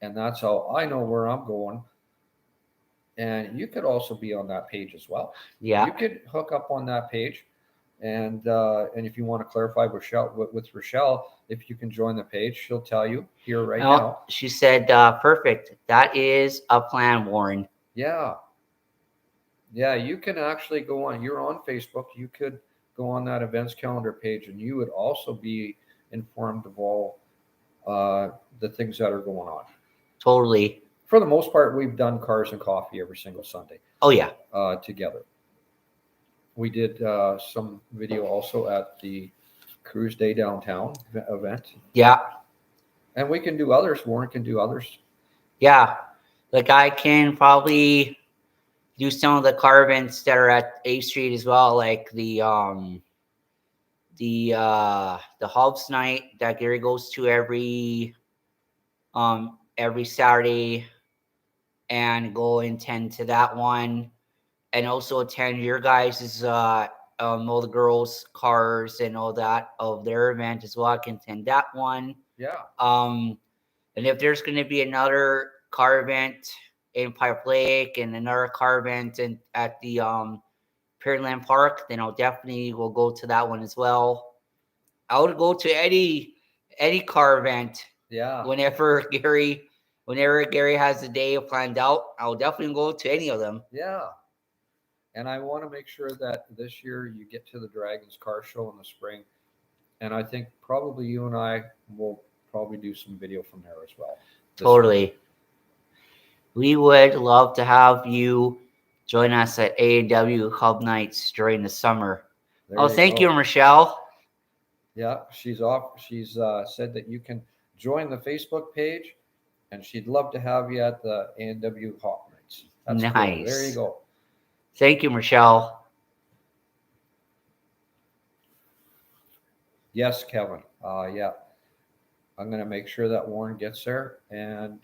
and that's how I know where I'm going. And you could also be on that page as well. Yeah, you could hook up on that page, and if you want to clarify with Rochelle, if you can join the page, she'll tell you here right now. She said, "Perfect. That is a plan, Warren." Yeah. Yeah, you can actually go on. You're on Facebook. You could go on that events calendar page, and you would also be informed of all the things that are going on. Totally. For the most part, we've done Cars and Coffee every single Sunday. Oh yeah. Together. We did some video also at the Cruise Day Downtown event. Yeah. And we can do others. Warren can do others. Yeah, like I can probably do some of the car events that are at A Street as well, like the Hobbs night that Gary goes to every Saturday, and go and attend to that one, and also attend your guys' all the girls' cars and all that of their event as well. I can attend that one. Yeah. And if there's going to be another car event in Pipe Lake and another car event at the Pearland Park, then I'll definitely will go to that one as well. I would go to any car event. Yeah. Whenever Gary has a day planned out, I'll definitely go to any of them. Yeah. And I want to make sure that this year you get to the Dragons Car Show in the spring. And I think probably you and I will probably do some video from there as well. Totally. We would love to have you join us at A&W Club Nights during the summer. Thank you, Michelle. Yeah, she's off. She's said that you can join the Facebook page, and she'd love to have you at the A&W Hot Nights. That's nice. Cool. There you go. Thank you, Michelle. Yes, Kevin. Yeah. I'm going to make sure that Warren gets there, and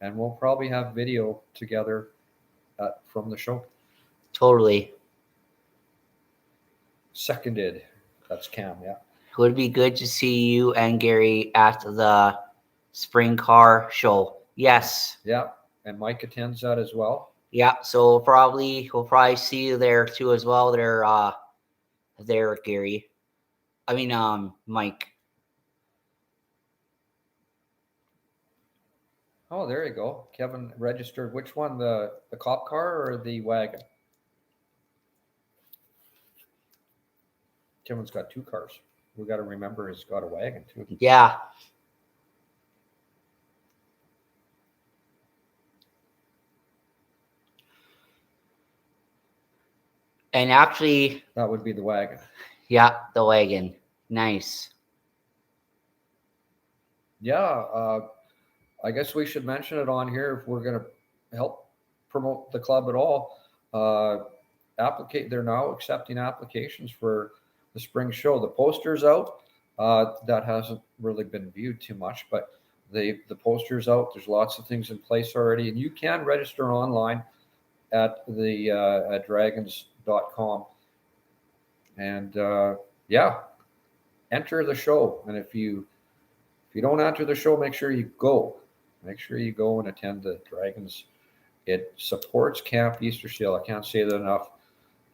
we'll probably have video together from the show. Totally. Seconded. That's Cam, yeah. It would be good to see you and Gary at the spring car show. Yes. Yeah, and Mike attends that as well. Yeah, so we'll probably see you there too as well. There, Gary. I mean, Mike. Oh, there you go. Kevin registered. Which one, the cop car or the wagon? Kevin's got two cars. We got to remember he's got a wagon too. Yeah. And actually, that would be the wagon. Yeah, the wagon. Nice. Yeah, I guess we should mention it on here if we're going to help promote the club at all. They're now accepting applications for the spring show. The poster's out. That hasn't really been viewed too much, but the poster's out. There's lots of things in place already, and you can register online at the dragons.com. And yeah, enter the show. And if you don't enter the show, make sure you go. Make sure you go and attend the Dragons. It supports Camp Easterseal. I can't say that enough.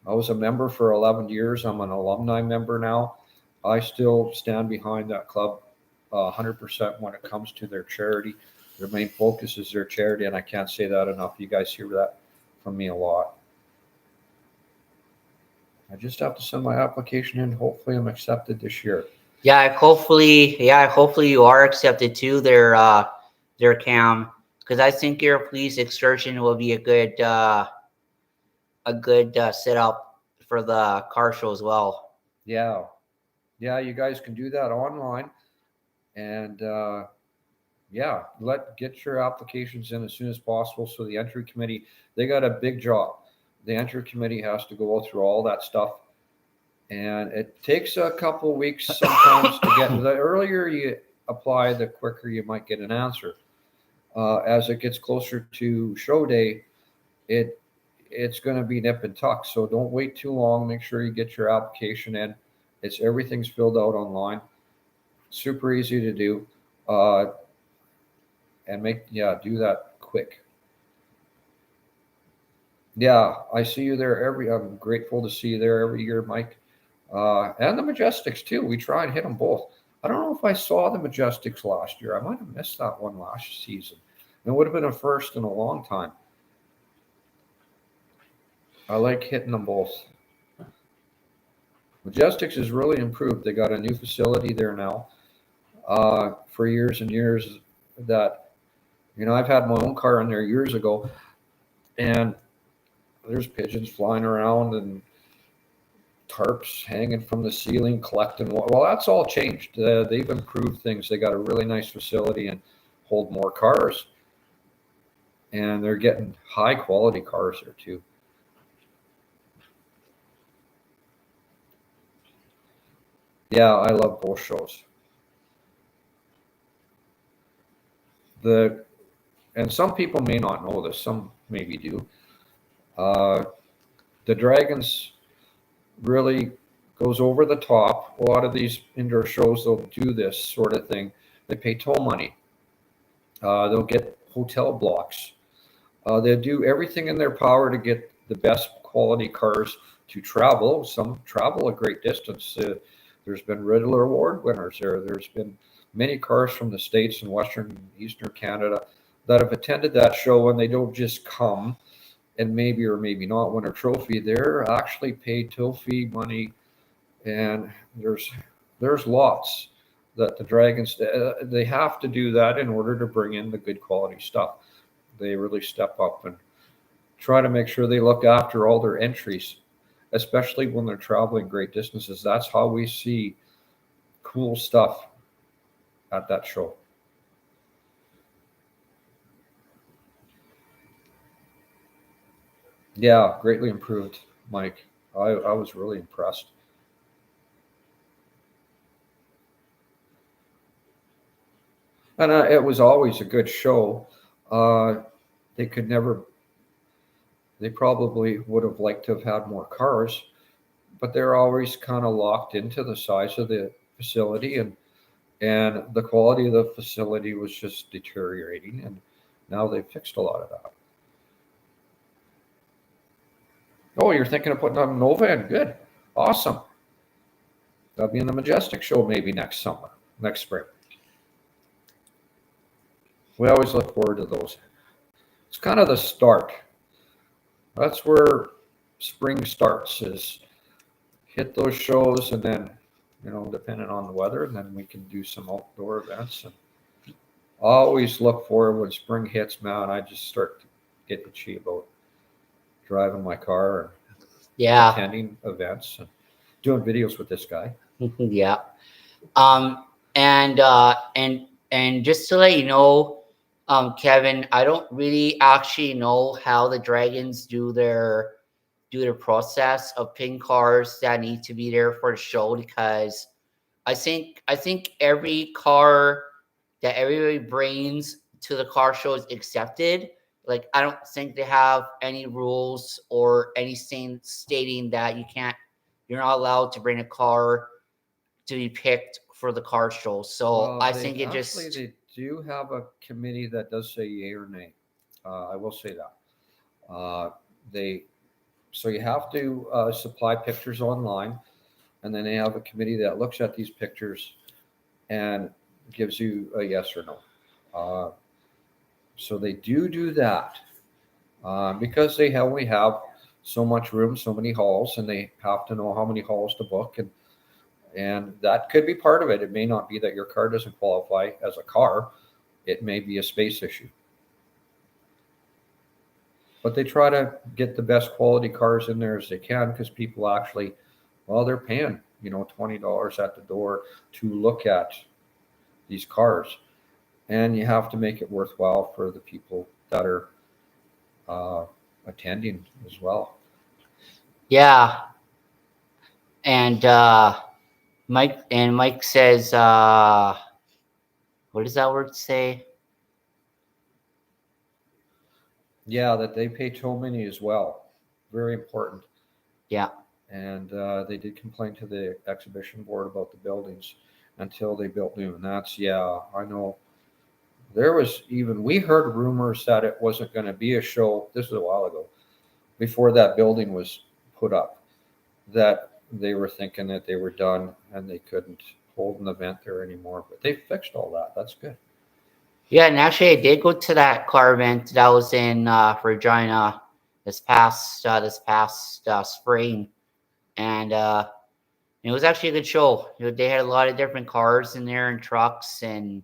I was a member for 11 years. I'm an alumni member now. I still stand behind that club 100% when it comes to their charity. Their main focus is their charity, and I can't say that enough. You guys hear that from me a lot. I just have to send my application in. Hopefully, I'm accepted this year. Hopefully you are accepted to their cam, because I think your police excursion will be a good setup for the car show as well. Yeah, you guys can do that online, and get your applications in as soon as possible. So the entry committee, they got a big job. The entry committee has to go through all that stuff, and it takes a couple weeks sometimes to get. The earlier you apply, the quicker you might get an answer. As it gets closer to show day, it's going to be nip and tuck. So don't wait too long. Make sure you get your application in. Everything's filled out online. Super easy to do. And do that quick. Yeah, I see you there I'm grateful to see you there every year, Mike. And the Majestics too. We try and hit them both. I don't know if I saw the Majestics last year. I might have missed that one last season. It would have been a first in a long time. I like hitting them both. Majestics has really improved. They got a new facility there now. For years and years that, I've had my own car in there years ago, and there's pigeons flying around and tarps hanging from the ceiling collecting. Well, that's all changed. They've improved things. They got a really nice facility and hold more cars, and they're getting high quality cars there too. Yeah, I love both shows. And some people may not know this, some maybe do. The Dragons really goes over the top. A lot of these indoor shows, they'll do this sort of thing. They pay toll money. They'll get hotel blocks. They'll do everything in their power to get the best quality cars to travel. Some travel a great distance. There's been Riddler Award winners there. There's been many cars from the States and Western and Eastern Canada that have attended that show, and they don't just come and maybe or maybe not win a trophy. They're actually paid toll fee money, and there's lots that the Dragons, they have to do that in order to bring in the good quality stuff. They really step up and try to make sure they look after all their entries, especially when they're traveling great distances. That's how we see cool stuff at that show. Yeah, greatly improved, Mike. I was really impressed. And it was always a good show. They could never, they probably would have liked to have had more cars, but they're always kind of locked into the size of the facility, and the quality of the facility was just deteriorating, and now they've fixed a lot of that. Oh, you're thinking of putting on Nova in? Good. Awesome. That'll be in the Majestic show maybe next spring. We always look forward to those. It's kind of the start. That's where spring starts, is hit those shows, and then, depending on the weather, and then we can do some outdoor events. And I always look forward when spring hits, man. I just start to get itchy about driving my car and attending events and doing videos with this guy. Yeah. And just to let you know, Kevin, I don't really actually know how the Dragons do their process of picking cars that need to be there for the show, because I think every car that everybody brings to the car show is accepted. Like, I don't think they have any rules or anything stating that you can't you're not allowed to bring a car to be picked for the car show. So I think it just they do have a committee that does say yay or nay. I will say that. They so you have to supply pictures online, and then they have a committee that looks at these pictures and gives you a yes or no. So they do that because they only have so much room, so many halls, and they have to know how many halls to book, and that could be part of it. It may not be that your car doesn't qualify as a car; it may be a space issue. But they try to get the best quality cars in there as they can because people actually, well, they're paying $20 at the door to look at these cars, and you have to make it worthwhile for the people that are attending as well. yeah. And Mike says, what does that word say? Yeah, that they pay tow money as well. Very important. Yeah. And they did complain to the exhibition board about the buildings until they built new. And that's, yeah, I know. We heard rumors that it wasn't going to be a show. This was a while ago, before that building was put up, that they were thinking that they were done and they couldn't hold an event there anymore. But they fixed all that. That's good. Yeah, and actually, I did go to that car event that was in Regina this past spring, and it was actually a good show. They had a lot of different cars in there and trucks and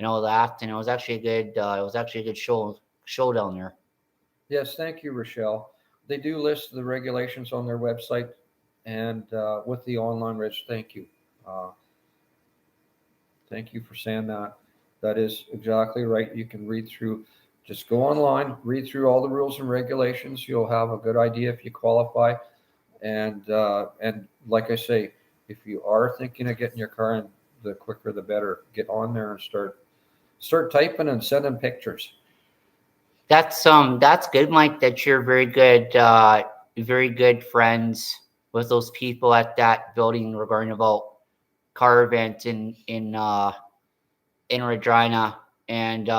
all that, and it was actually a good show down there. Yes, thank you, Rochelle. They do list the regulations on their website and with the online register. Thank you. Thank you for saying that. That is exactly right. You can read through, just go online, read through all the rules and regulations. You'll have a good idea if you qualify. And like I say, if you are thinking of getting your car in, the quicker the better. Get on there and start typing and sending pictures. That's good, Mike. That you're very good friends with those people at that building regarding about car event in Regina, and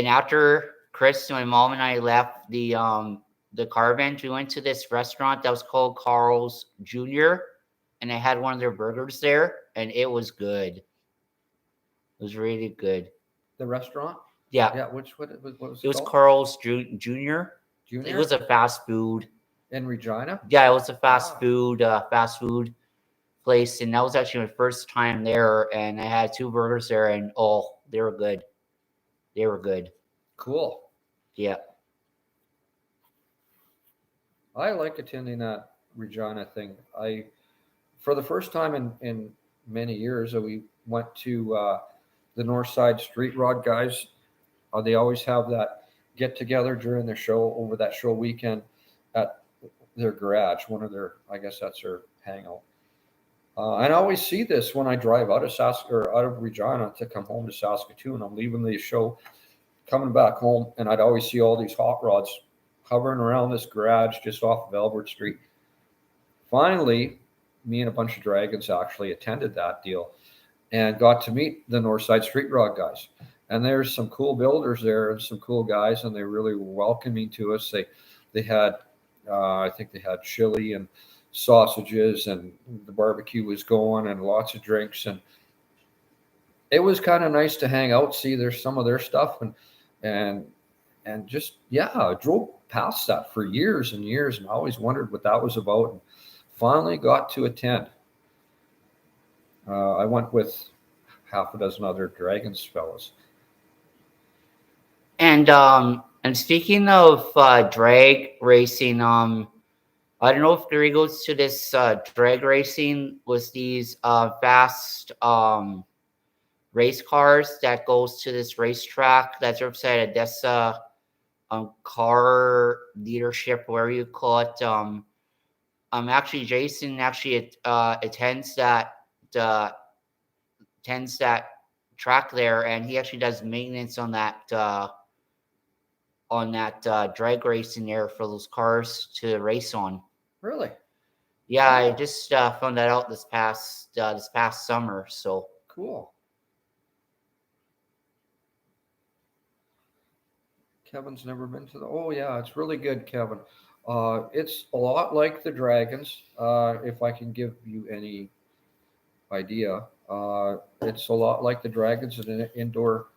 after Chris, my mom and I left the car event, we went to this restaurant that was called Carl's Jr. and I had one of their burgers there, and it was good. It was really good. The restaurant? Yeah. Yeah. What was it called? It was Carl's Jr. Junior? It was a fast food. In Regina? Yeah, it was a fast food place, and that was actually my first time there. And I had 2 burgers there, and they were good. They were good. Cool. Yeah. I like attending that Regina thing. For the first time in many years, we went to the Northside Street Rod guys. They always have that get together during their show over that show weekend at their garage. I guess that's their hangout. And I always see this when I drive out of Regina to come home to Saskatoon. I'm leaving the show, coming back home, and I'd always see all these hot rods hovering around this garage just off of Albert Street. Finally, me and a bunch of dragons actually attended that deal and got to meet the Northside Street Rod guys. And there's some cool builders there and some cool guys, and they really were welcoming to us. They had, I think they had chili and sausages, and the barbecue was going, and lots of drinks, and it was kind of nice to hang out, see there's some of their stuff, and just I drove past that for years and years, and I always wondered what that was about, and finally got to attend. I went with half a dozen other Dragons fellows. And speaking of drag racing, I don't know if Gary goes to this drag racing with these fast race cars that goes to this racetrack that's outside Odessa car dealership, whatever you call it. Actually, Jason actually attends that track there, and he actually does maintenance on that drag racing there for those cars to race on. Really? Yeah, I just found that out this past summer. So Cool. Kevin's never been to the. Oh yeah, it's really good, Kevin. It's a lot like the Dragons. If I can give you any idea, it's a lot like the Dragons in an indoor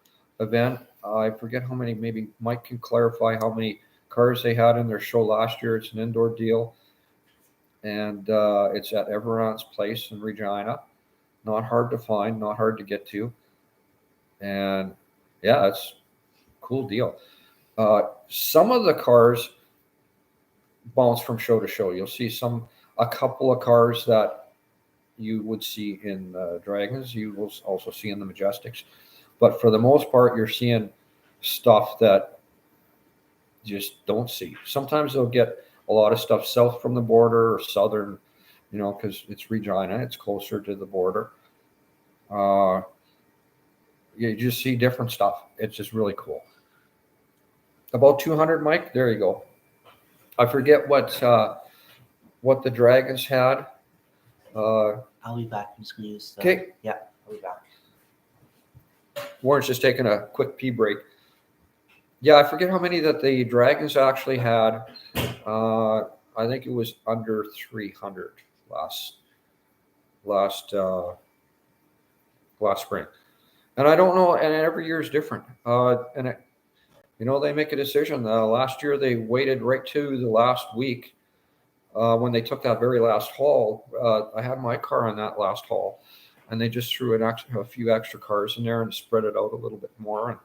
event. I forget how many. Maybe Mike can clarify how many cars they had in their show last year. It's an indoor deal, and it's at Everant's Place in Regina. Not hard to find, not hard to get to, and yeah, it's a cool deal. Some of the cars bounce from show to show. You'll see a couple of cars that you would see in Dragons. You will also see in the Majestics, but for the most part, you're seeing stuff that you just don't see. Sometimes they'll get a lot of stuff south from the border or southern, because it's Regina, it's closer to the border. Uh, you just see different stuff. It's just really cool. About 200, Mike. There you go. I forget what the Dragons had. I'll be back. I'm just gonna use. Okay. Yeah, I'll be back. Warren's just taking a quick pee break. Yeah, I forget how many that the Dragons actually had. I think it was under 300 last spring, and I don't know. And every year is different. They make a decision. Last year they waited right to the last week when they took that very last haul. I had my car on that last haul, and they just threw a few extra cars in there and spread it out a little bit more.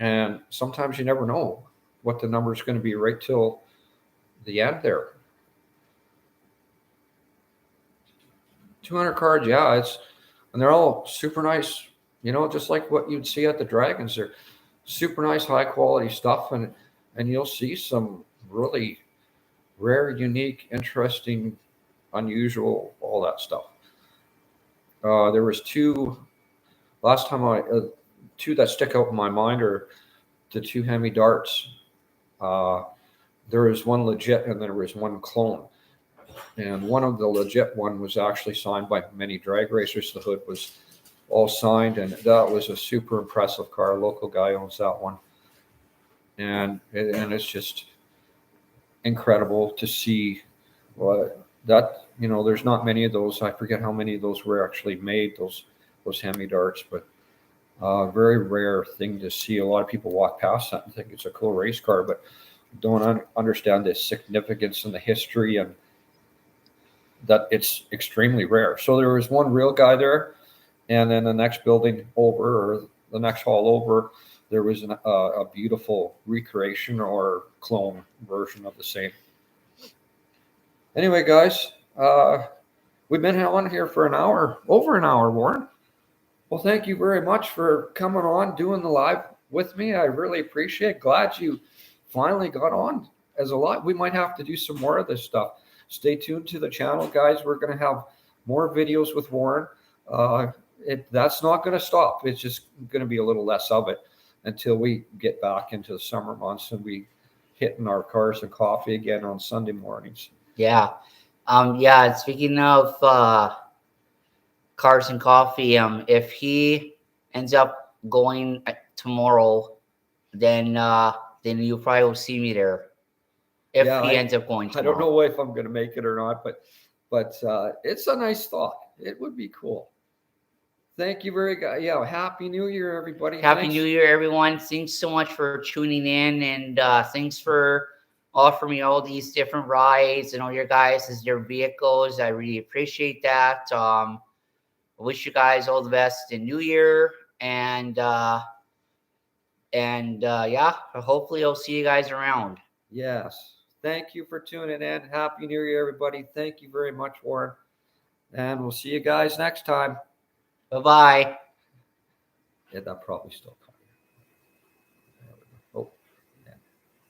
And sometimes you never know what the number is going to be right till the end there. 200 cards, yeah, and they're all super nice, just like what you'd see at the Dragons. They're super nice, high quality stuff, and you'll see some really rare, unique, interesting, unusual, all that stuff. There was two last time two that stick out in my mind are the two Hemi darts. There was one legit and there was one clone. And one of the legit one was actually signed by many drag racers. The hood was all signed, and that was a super impressive car. A local guy owns that one. And it's just incredible to see that, there's not many of those. I forget how many of those were actually made, those Hemi darts, but very rare thing to see. A lot of people walk past that and think it's a cool race car, but don't understand the significance and the history, and that it's extremely rare. So there was one real guy there, and then the next building over, or the next hall over, there was a beautiful recreation or clone version of the same. Anyway, guys, we've been on here for over an hour, Warren. Well, thank you very much for coming on, doing the live with me. I really appreciate it. Glad you finally got on as a lot. We might have to do some more of this stuff. Stay tuned to the channel, guys. We're going to have more videos with Warren. That's not going to stop. It's just going to be a little less of it until we get back into the summer months and we hitting our cars and coffee again on Sunday mornings. Yeah. Yeah. Speaking of cars and coffee, if he ends up going tomorrow, then you probably will see me there. If he ends up going tomorrow. I don't know if I'm going to make it or not, but it's a nice thought. It would be cool. Thank you Happy New Year, everybody. Happy New Year, everyone. Thanks so much for tuning in, and thanks for offering me all these different rides and all your guys as your vehicles. I really appreciate that. I wish you guys all the best in New Year, and hopefully I'll see you guys around. Yes. Thank you for tuning in. Happy New Year, everybody. Thank you very much, Warren. And we'll see you guys next time. Bye-bye. Yeah, that probably still